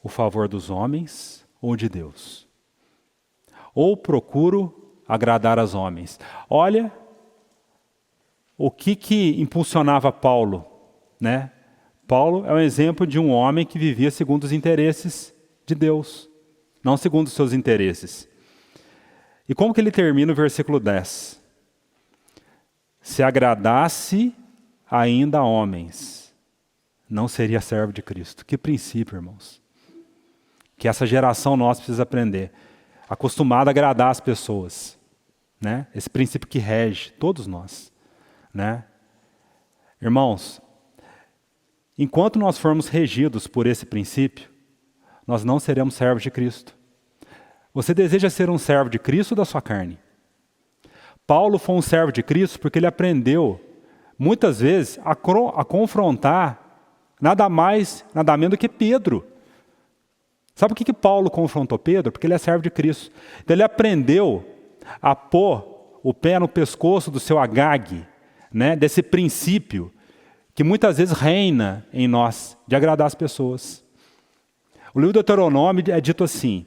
o favor dos homens ou de Deus? Ou procuro agradar aos homens? Olha o que impulsionava Paulo, né? Paulo é um exemplo de um homem que vivia segundo os interesses de Deus, não segundo os seus interesses. E como que ele termina o versículo 10? Se agradasse ainda a homens, não seria servo de Cristo. Que princípio, irmãos. Que essa geração nossa precisa aprender. Acostumada a agradar as pessoas, né? Esse princípio que rege todos nós, né? Irmãos, enquanto nós formos regidos por esse princípio, nós não seremos servos de Cristo. Você deseja ser um servo de Cristo ou da sua carne? Paulo foi um servo de Cristo porque ele aprendeu, muitas vezes, a confrontar nada mais, nada menos do que Pedro. Sabe por que Paulo confrontou Pedro? Porque ele é servo de Cristo. Então ele aprendeu a pôr o pé no pescoço do seu Agag, né, desse princípio que muitas vezes reina em nós, de agradar as pessoas. O livro do Deuteronômio é dito assim,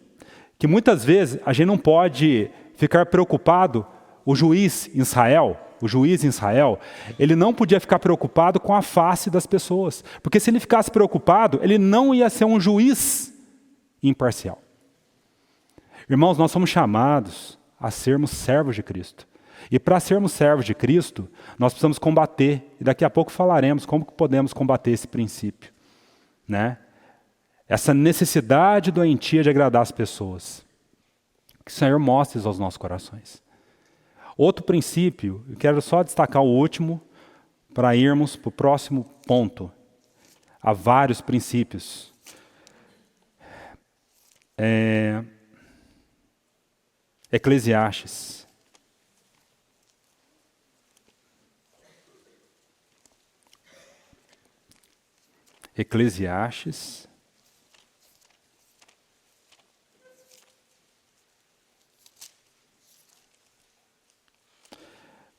que muitas vezes a gente não pode ficar preocupado, o juiz em Israel, o juiz em Israel, ele não podia ficar preocupado com a face das pessoas. Porque se ele ficasse preocupado, ele não ia ser um juiz imparcial. Irmãos, nós somos chamados a sermos servos de Cristo. E para sermos servos de Cristo, nós precisamos combater, e daqui a pouco falaremos como que podemos combater esse princípio, né? Essa necessidade doentia de agradar as pessoas. Que o Senhor mostre isso aos nossos corações. Outro princípio, eu quero só destacar o último, para irmos para o próximo ponto. Há vários princípios. Eclesiastes. Eclesiastes.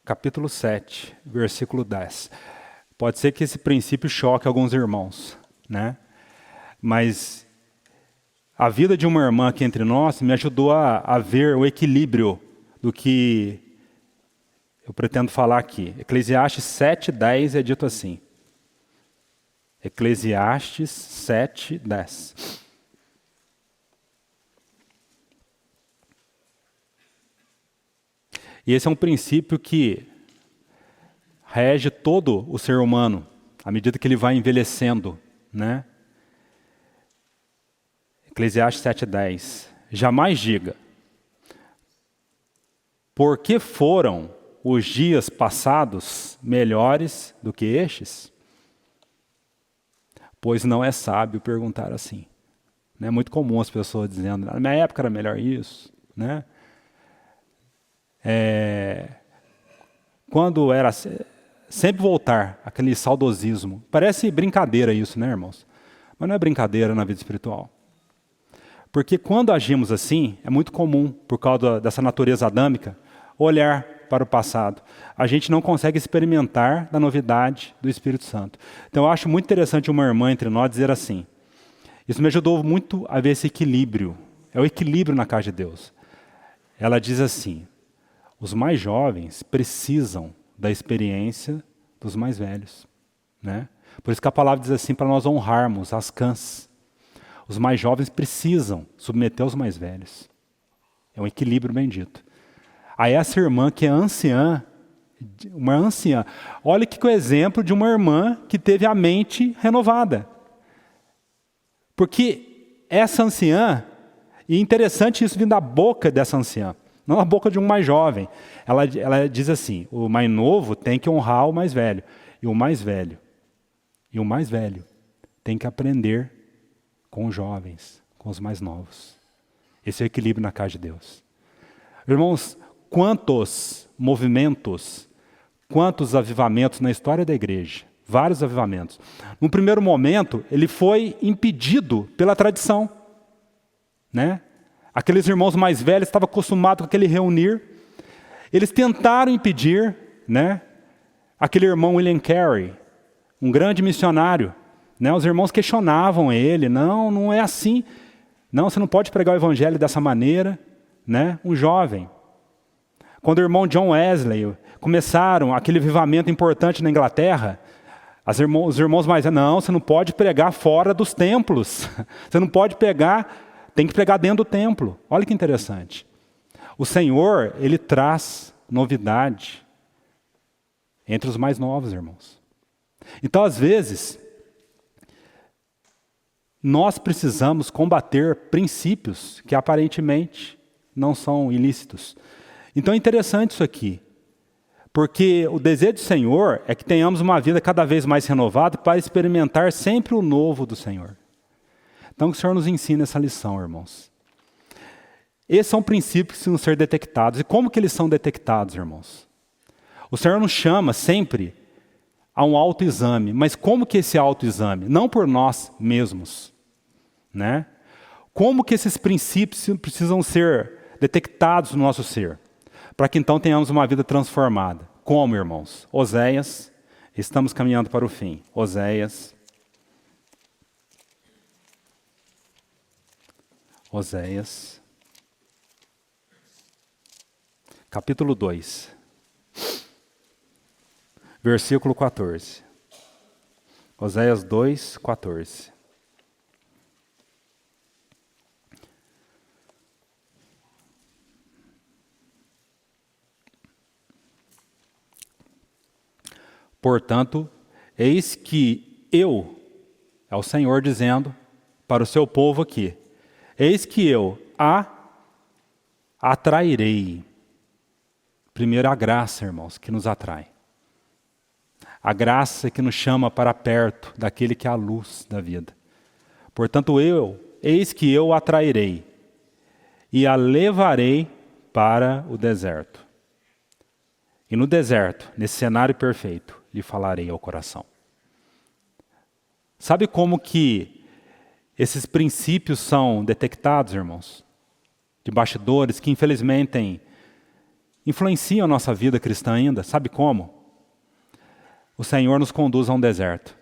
Capítulo 7, versículo 10. Pode ser que esse princípio choque alguns irmãos, né? Mas a vida de uma irmã aqui entre nós me ajudou a ver o equilíbrio do que eu pretendo falar aqui. Eclesiastes 7, 10 é dito assim. Eclesiastes 7, 10. E esse é um princípio que rege todo o ser humano, à medida que ele vai envelhecendo, né? Eclesiastes 7:10. Jamais diga, por que foram os dias passados melhores do que estes? Pois não é sábio perguntar assim. É muito comum as pessoas dizendo, na minha época era melhor isso, né? Quando era sempre voltar aquele saudosismo. Parece brincadeira isso, né, irmãos? Mas não é brincadeira na vida espiritual. Porque quando agimos assim, é muito comum, por causa dessa natureza adâmica, olhar para o passado. A gente não consegue experimentar da novidade do Espírito Santo. Então eu acho muito interessante uma irmã entre nós dizer assim, isso me ajudou muito a ver esse equilíbrio. É o equilíbrio na casa de Deus. Ela diz assim, os mais jovens precisam da experiência dos mais velhos, né? Por isso que a palavra diz assim, para nós honrarmos as cãs. Os mais jovens precisam submeter aos mais velhos. É um equilíbrio bendito. Aí essa irmã que é anciã, uma anciã, olha que o exemplo de uma irmã que teve a mente renovada. Porque essa anciã, e é interessante isso vindo da boca dessa anciã, não da boca de um mais jovem. Ela diz assim, o mais novo tem que honrar o mais velho. E o mais velho tem que aprender com os jovens, com os mais novos. Esse é o equilíbrio na casa de Deus. Irmãos, quantos movimentos, quantos avivamentos na história da igreja, vários avivamentos. No primeiro momento, ele foi impedido pela tradição, né? Aqueles irmãos mais velhos estavam acostumados com aquele reunir. Eles tentaram impedir, né? Aquele irmão William Carey, um grande missionário, né? Os irmãos questionavam ele, não é assim. Não, você não pode pregar o evangelho dessa maneira, né? Um jovem. Quando o irmão John Wesley começaram aquele avivamento importante na Inglaterra, os irmãos mais velhos, não, você não pode pregar fora dos templos. Você não pode pregar, tem que pregar dentro do templo. Olha que interessante. O Senhor, Ele traz novidade entre os mais novos, irmãos. Então, às vezes, nós precisamos combater princípios que aparentemente não são ilícitos. Então é interessante isso aqui, porque o desejo do Senhor é que tenhamos uma vida cada vez mais renovada para experimentar sempre o novo do Senhor. Então que o Senhor nos ensine essa lição, irmãos. Esses são princípios que precisam ser detectados. E como que eles são detectados, irmãos? O Senhor nos chama sempre a um autoexame. Mas como que esse autoexame? Não por nós mesmos, né? Como que esses princípios precisam ser detectados no nosso ser? Para que então tenhamos uma vida transformada. Como, irmãos? Oséias, estamos caminhando para o fim. Oséias, capítulo 2. versículo 14. Oséias 2, 14. Portanto, eis que eu, é o Senhor dizendo para o seu povo aqui, eis que eu a atrairei. Primeiro a graça, irmãos, que nos atrai. A graça que nos chama para perto daquele que é a luz da vida. Portanto, eis que eu a atrairei e a levarei para o deserto. E no deserto, nesse cenário perfeito, lhe falarei ao coração. Sabe como que esses princípios são detectados, irmãos? De bastidores que infelizmente influenciam a nossa vida cristã ainda. Sabe como? O Senhor nos conduz a um deserto.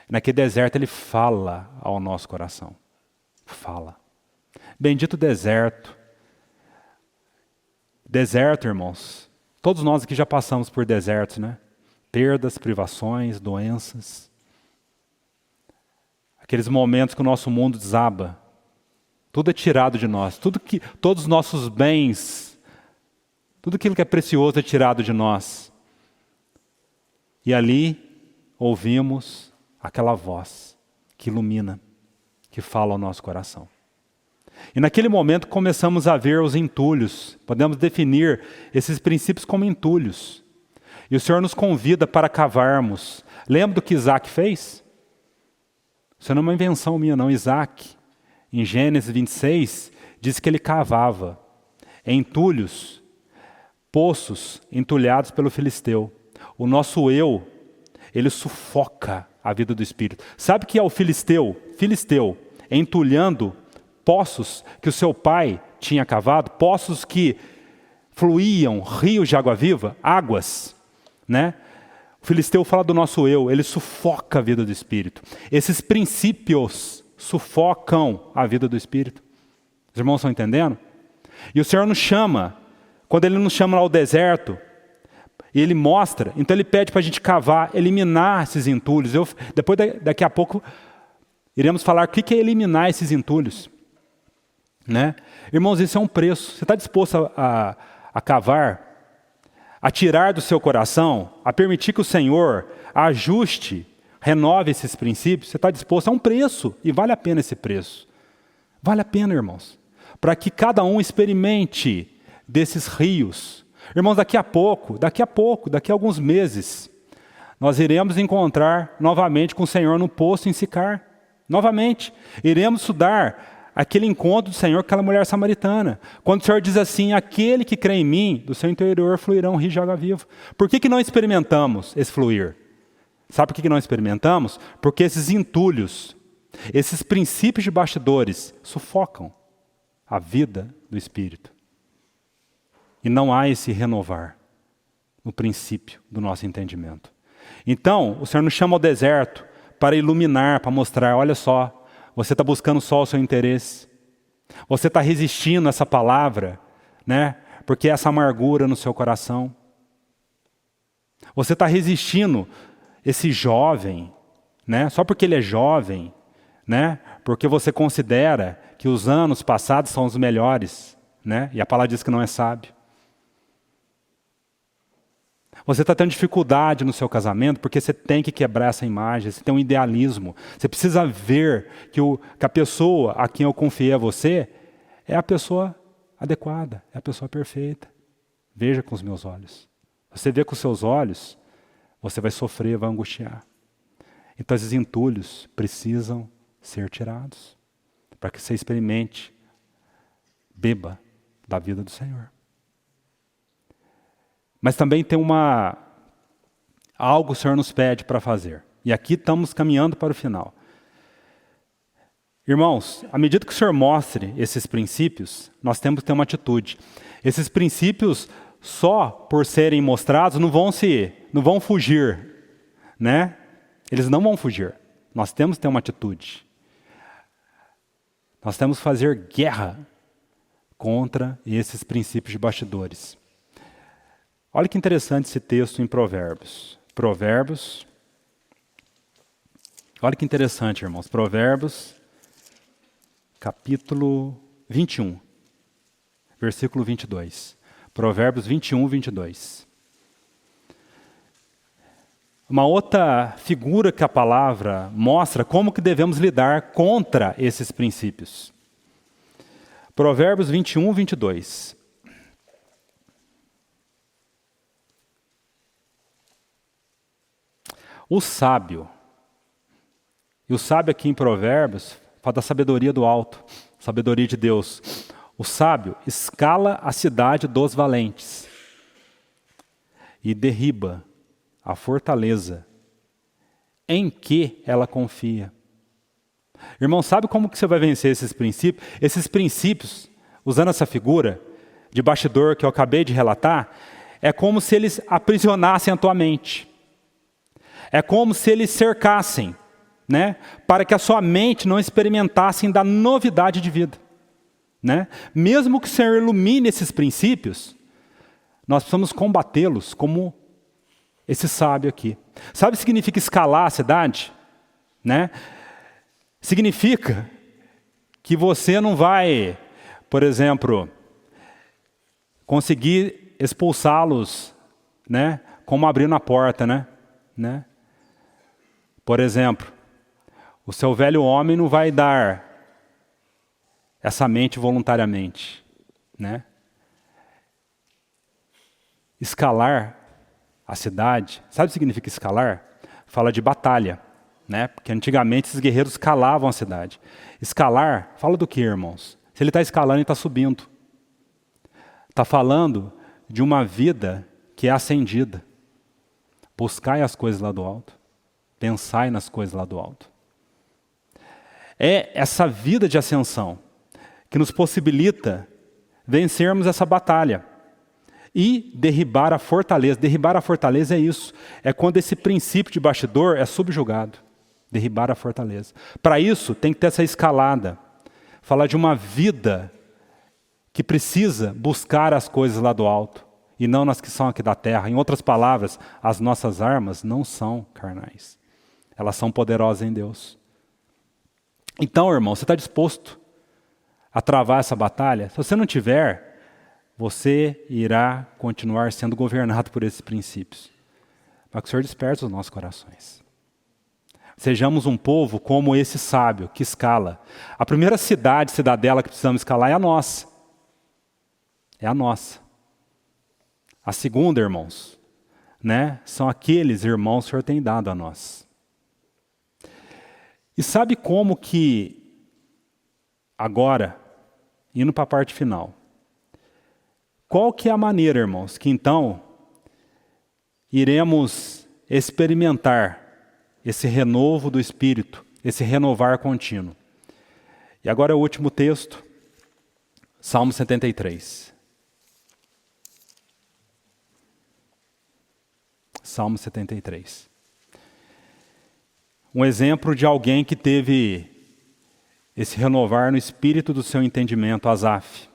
Naquele deserto Ele fala ao nosso coração. Fala. Bendito deserto. Deserto, irmãos. Todos nós aqui já passamos por desertos, né? Perdas, privações, doenças. Aqueles momentos que o nosso mundo desaba. Tudo é tirado de nós. Todos os nossos bens, tudo aquilo que é precioso é tirado de nós. E ali ouvimos aquela voz que ilumina, que fala ao nosso coração. E naquele momento começamos a ver os entulhos. Podemos definir esses princípios como entulhos. E o Senhor nos convida para cavarmos. Lembra do que Isaac fez? Isso não é uma invenção minha não. Isaac, em Gênesis 26, diz que ele cavava entulhos, poços entulhados pelo filisteu. O nosso eu, ele sufoca a vida do espírito. Sabe o que é o filisteu? Filisteu, entulhando poços que o seu pai tinha cavado, poços que fluíam rios de água viva, águas, né? O filisteu fala do nosso eu, ele sufoca a vida do espírito. Esses princípios sufocam a vida do espírito. Os irmãos estão entendendo? E o Senhor nos chama, quando Ele nos chama ao deserto, e Ele mostra, então Ele pede para a gente cavar, eliminar esses entulhos. Daqui a pouco, iremos falar o que é eliminar esses entulhos. Né? Irmãos, isso é um preço. Você está disposto a cavar, a tirar do seu coração, a permitir que o Senhor ajuste, renove esses princípios? Você está disposto? É um preço, e vale a pena esse preço. Vale a pena, irmãos, para que cada um experimente desses rios. Irmãos, daqui a alguns meses, nós iremos encontrar novamente com o Senhor no poço em Sicar. Novamente, iremos estudar aquele encontro do Senhor com aquela mulher samaritana. Quando o Senhor diz assim, aquele que crê em mim, do seu interior fluirão rios de água viva. Por que não experimentamos esse fluir? Sabe por que não experimentamos? Porque esses entulhos, esses princípios de bastidores, sufocam a vida do Espírito. E não há esse renovar no princípio do nosso entendimento. Então, o Senhor nos chama ao deserto para iluminar, para mostrar, olha só, você está buscando só o seu interesse. Você está resistindo a essa palavra, né? Porque é essa amargura no seu coração. Você está resistindo esse jovem, né? Só porque ele é jovem, né? Porque você considera que os anos passados são os melhores, né? E a palavra diz que não é sábio. Você está tendo dificuldade no seu casamento porque você tem que quebrar essa imagem, você tem um idealismo. Você precisa ver que a pessoa a quem eu confiei a você é a pessoa adequada, é a pessoa perfeita. Veja com os meus olhos. Você vê com os seus olhos, você vai sofrer, vai angustiar. Então esses entulhos precisam ser tirados para que você experimente, beba da vida do Senhor. Mas também tem algo que o Senhor nos pede para fazer. E aqui estamos caminhando para o final. Irmãos, à medida que o Senhor mostre esses princípios, nós temos que ter uma atitude. Esses princípios, só por serem mostrados, não vão fugir, né? Eles não vão fugir. Nós temos que ter uma atitude. Nós temos que fazer guerra contra esses princípios de bastidores. Olha que interessante esse texto em Provérbios. Provérbios. Olha que interessante, irmãos. Provérbios, capítulo 21, versículo 22. Provérbios 21, 22. Uma outra figura que a palavra mostra como que devemos lidar contra esses princípios. Provérbios 21, 22. O sábio, e o sábio aqui em Provérbios fala da sabedoria do alto, sabedoria de Deus. O sábio escala a cidade dos valentes e derriba a fortaleza em que ela confia. Irmão, sabe como que você vai vencer esses princípios? Esses princípios, usando essa figura de bastidor que eu acabei de relatar, é como se eles aprisionassem a tua mente. É como se eles cercassem, né? Para que a sua mente não experimentasse da novidade de vida. Né? Mesmo que o Senhor ilumine esses princípios, nós precisamos combatê-los como esse sábio aqui. Sabe o que significa escalar a cidade? Né? Significa que você não vai, por exemplo, conseguir expulsá-los, né? Como abrindo a porta, né? Por exemplo, o seu velho homem não vai dar essa mente voluntariamente, né? Escalar a cidade, sabe o que significa escalar? Fala de batalha, né? Porque antigamente esses guerreiros escalavam a cidade. Escalar, fala do que, irmãos? Se ele está escalando, ele está subindo. Está falando de uma vida que é ascendida. Buscai as coisas lá do alto. Pensai nas coisas lá do alto. É essa vida de ascensão que nos possibilita vencermos essa batalha e derribar a fortaleza. Derribar a fortaleza é isso. É quando esse princípio de bastidor é subjugado. Derribar a fortaleza. Para isso, tem que ter essa escalada. Falar de uma vida que precisa buscar as coisas lá do alto e não nas que são aqui da terra. Em outras palavras, as nossas armas não são carnais. Elas são poderosas em Deus. Então, irmão, você está disposto a travar essa batalha? Se você não tiver, você irá continuar sendo governado por esses princípios. Para que o Senhor desperte os nossos corações. Sejamos um povo como esse sábio que escala. A primeira cidadela que precisamos escalar é a nossa. É a nossa. A segunda, irmãos, né, são aqueles irmãos que o Senhor tem dado a nós. E sabe como que, agora, indo para a parte final, qual que é a maneira, irmãos, que então iremos experimentar esse renovo do Espírito, esse renovar contínuo? E agora é o último texto, Salmo 73. Salmo 73. Um exemplo de alguém que teve esse renovar no espírito do seu entendimento, Asaf.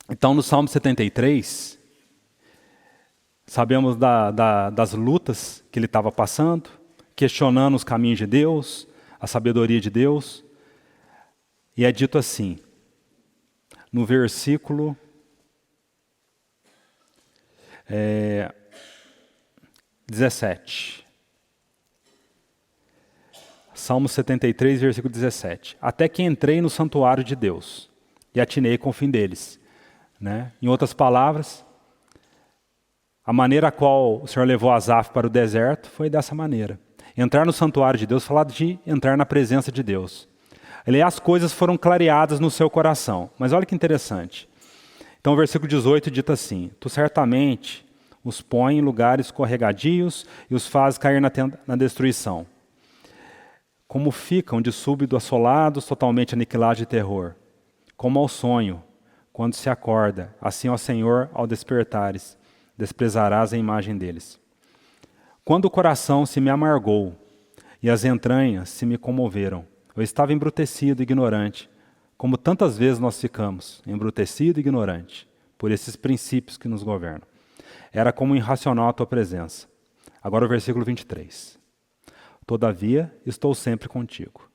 Então, no Salmo 73, sabemos das lutas que ele estava passando, questionando os caminhos de Deus, a sabedoria de Deus. E é dito assim, no versículo 17. Salmo 73, versículo 17. Até que entrei no santuário de Deus e atinei com o fim deles. Né? Em outras palavras, a maneira a qual o Senhor levou Asaf para o deserto foi dessa maneira. Entrar no santuário de Deus, falar de entrar na presença de Deus. Ali as coisas foram clareadas no seu coração. Mas olha que interessante. Então o versículo 18 dita assim, tu certamente os põe em lugares escorregadios e os faz cair na destruição. Como ficam de súbito assolados, totalmente aniquilados de terror. Como ao sonho, quando se acorda, assim, ó Senhor, ao despertares, desprezarás a imagem deles. Quando o coração se me amargou e as entranhas se me comoveram, eu estava embrutecido e ignorante, como tantas vezes nós ficamos, embrutecido e ignorante, por esses princípios que nos governam. Era como irracional a tua presença. Agora o versículo 23. Todavia, estou sempre contigo.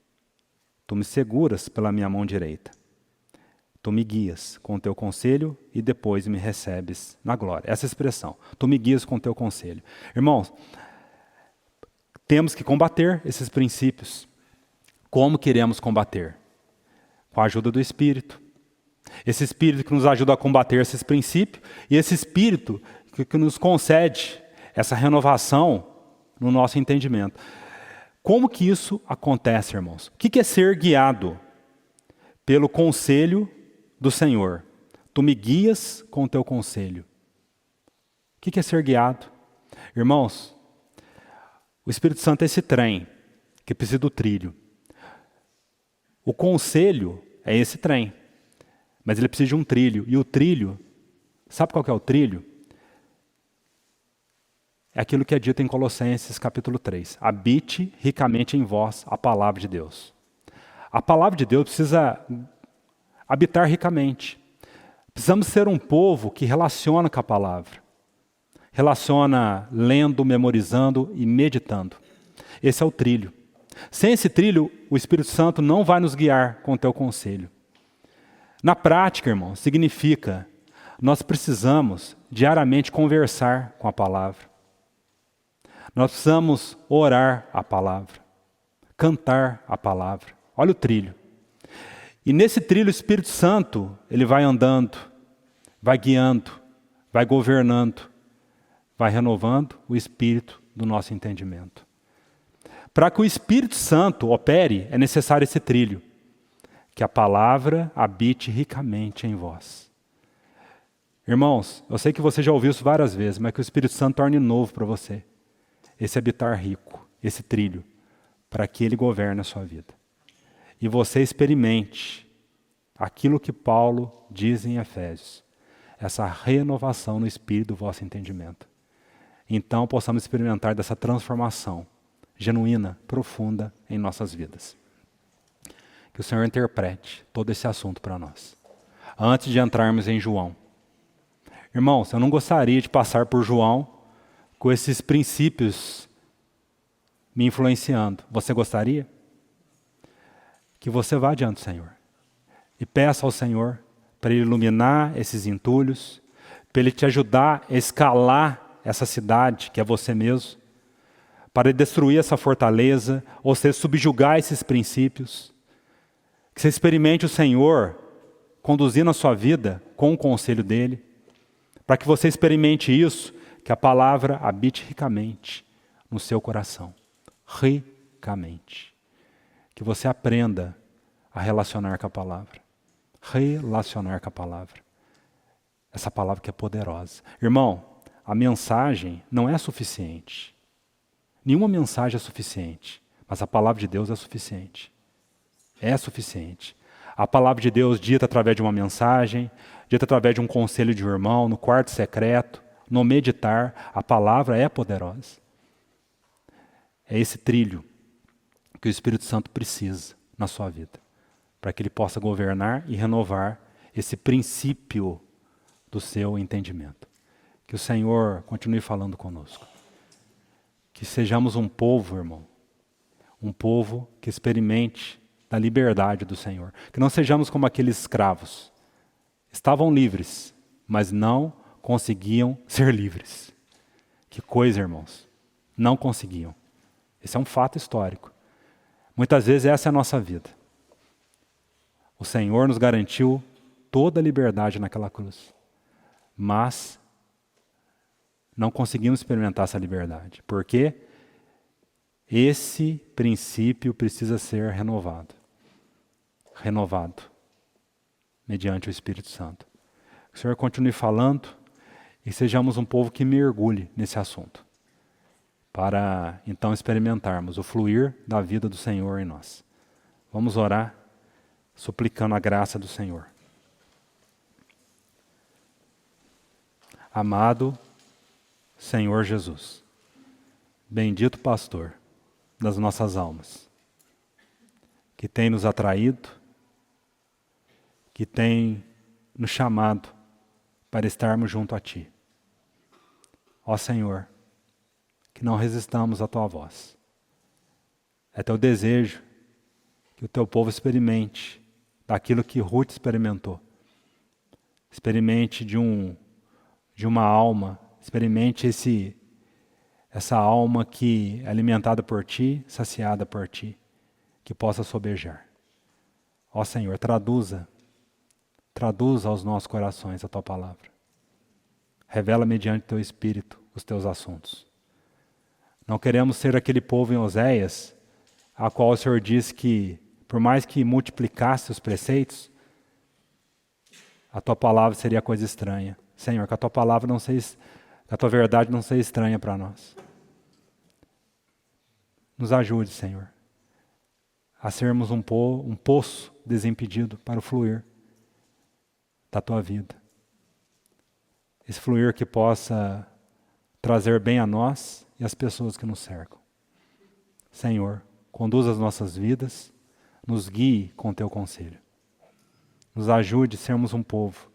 Tu me seguras pela minha mão direita. Tu me guias com o teu conselho e depois me recebes na glória. Essa expressão, tu me guias com o teu conselho. Irmãos, temos que combater esses princípios. Como queremos combater? Com a ajuda do Espírito. Esse Espírito que nos ajuda a combater esses princípios e esse Espírito que nos concede essa renovação no nosso entendimento. Como que isso acontece, irmãos? O que é ser guiado pelo conselho do Senhor? Tu me guias com o teu conselho. O que é ser guiado? Irmãos, o Espírito Santo é esse trem que precisa do trilho. O conselho é esse trem, mas ele precisa de um trilho. E o trilho, sabe qual que é o trilho? É aquilo que é dito em Colossenses capítulo 3. Habite ricamente em vós a palavra de Deus. A palavra de Deus precisa habitar ricamente. Precisamos ser um povo que relaciona com a palavra. Relaciona lendo, memorizando e meditando. Esse é o trilho. Sem esse trilho, o Espírito Santo não vai nos guiar com o teu conselho. Na prática, irmão, significa nós precisamos diariamente conversar com a palavra. Nós precisamos orar a palavra, cantar a palavra. Olha o trilho. E nesse trilho o Espírito Santo, ele vai andando, vai guiando, vai governando, vai renovando o espírito do nosso entendimento. Para que o Espírito Santo opere, é necessário esse trilho. Que a palavra habite ricamente em vós. Irmãos, eu sei que você já ouviu isso várias vezes, mas que o Espírito Santo torne novo para você. Esse habitar rico, esse trilho, para que ele governe a sua vida. E você experimente aquilo que Paulo diz em Efésios. Essa renovação no espírito do vosso entendimento. Então possamos experimentar dessa transformação genuína, profunda em nossas vidas. Que o Senhor interprete todo esse assunto para nós. Antes de entrarmos em João. Irmãos, eu não gostaria de passar por João com esses princípios me influenciando. Você gostaria? Que você vá diante do Senhor. E peça ao Senhor para Ele iluminar esses entulhos, para Ele te ajudar a escalar essa cidade, que é você mesmo, para destruir essa fortaleza, ou seja, subjugar esses princípios. Que você experimente o Senhor conduzindo a sua vida com o conselho dEle, para que você experimente isso, que a palavra habite ricamente no seu coração. Ricamente. Que você aprenda a relacionar com a palavra. Relacionar com a palavra. Essa palavra que é poderosa. Irmão, a mensagem não é suficiente. Nenhuma mensagem é suficiente, mas a palavra de Deus é suficiente. É suficiente. A palavra de Deus dita através de uma mensagem, dita através de um conselho de um irmão, no quarto secreto, no meditar, a palavra é poderosa. É esse trilho que o Espírito Santo precisa na sua vida, para que ele possa governar e renovar esse princípio do seu entendimento. Que o Senhor continue falando conosco. Que sejamos um povo, irmão, um povo que experimente da liberdade do Senhor. Que não sejamos como aqueles escravos. Estavam livres, mas não conseguiam ser livres. Que coisa, irmãos. Não conseguiam. Esse é um fato histórico. Muitas vezes essa é a nossa vida. O Senhor nos garantiu toda a liberdade naquela cruz. Mas não conseguimos experimentar essa liberdade. Porque esse princípio precisa ser renovado. Renovado. Mediante o Espírito Santo. Que o Senhor continue falando e sejamos um povo que mergulhe nesse assunto. Para então experimentarmos o fluir da vida do Senhor em nós. Vamos orar, suplicando a graça do Senhor. Amado Senhor Jesus, bendito pastor das nossas almas, que tem nos atraído, que tem nos chamado para estarmos junto a Ti. Ó Senhor, que não resistamos à Tua voz. É Teu desejo que o Teu povo experimente daquilo que Ruth experimentou. Experimente de uma alma, experimente essa alma que é alimentada por Ti, saciada por Ti, que possa sobejar. Ó Senhor, traduza aos nossos corações a Tua palavra. Revela mediante Teu Espírito os Teus assuntos. Não queremos ser aquele povo em Oséias, a qual o Senhor disse que, por mais que multiplicasse os preceitos, a Tua palavra seria coisa estranha. Senhor, que a Tua palavra não seja, que a Tua verdade não seja estranha para nós. Nos ajude, Senhor, a sermos um poço desimpedido para o fluir da Tua vida. Esse fluir que possa trazer bem a nós e as pessoas que nos cercam. Senhor, conduza as nossas vidas, nos guie com Teu conselho. Nos ajude a sermos um povo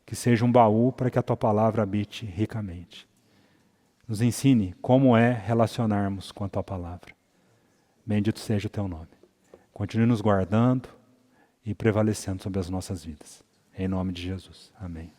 que seja um baú para que a Tua palavra habite ricamente. Nos ensine como é relacionarmos com a Tua palavra. Bendito seja o Teu nome. Continue nos guardando e prevalecendo sobre as nossas vidas. Em nome de Jesus. Amém.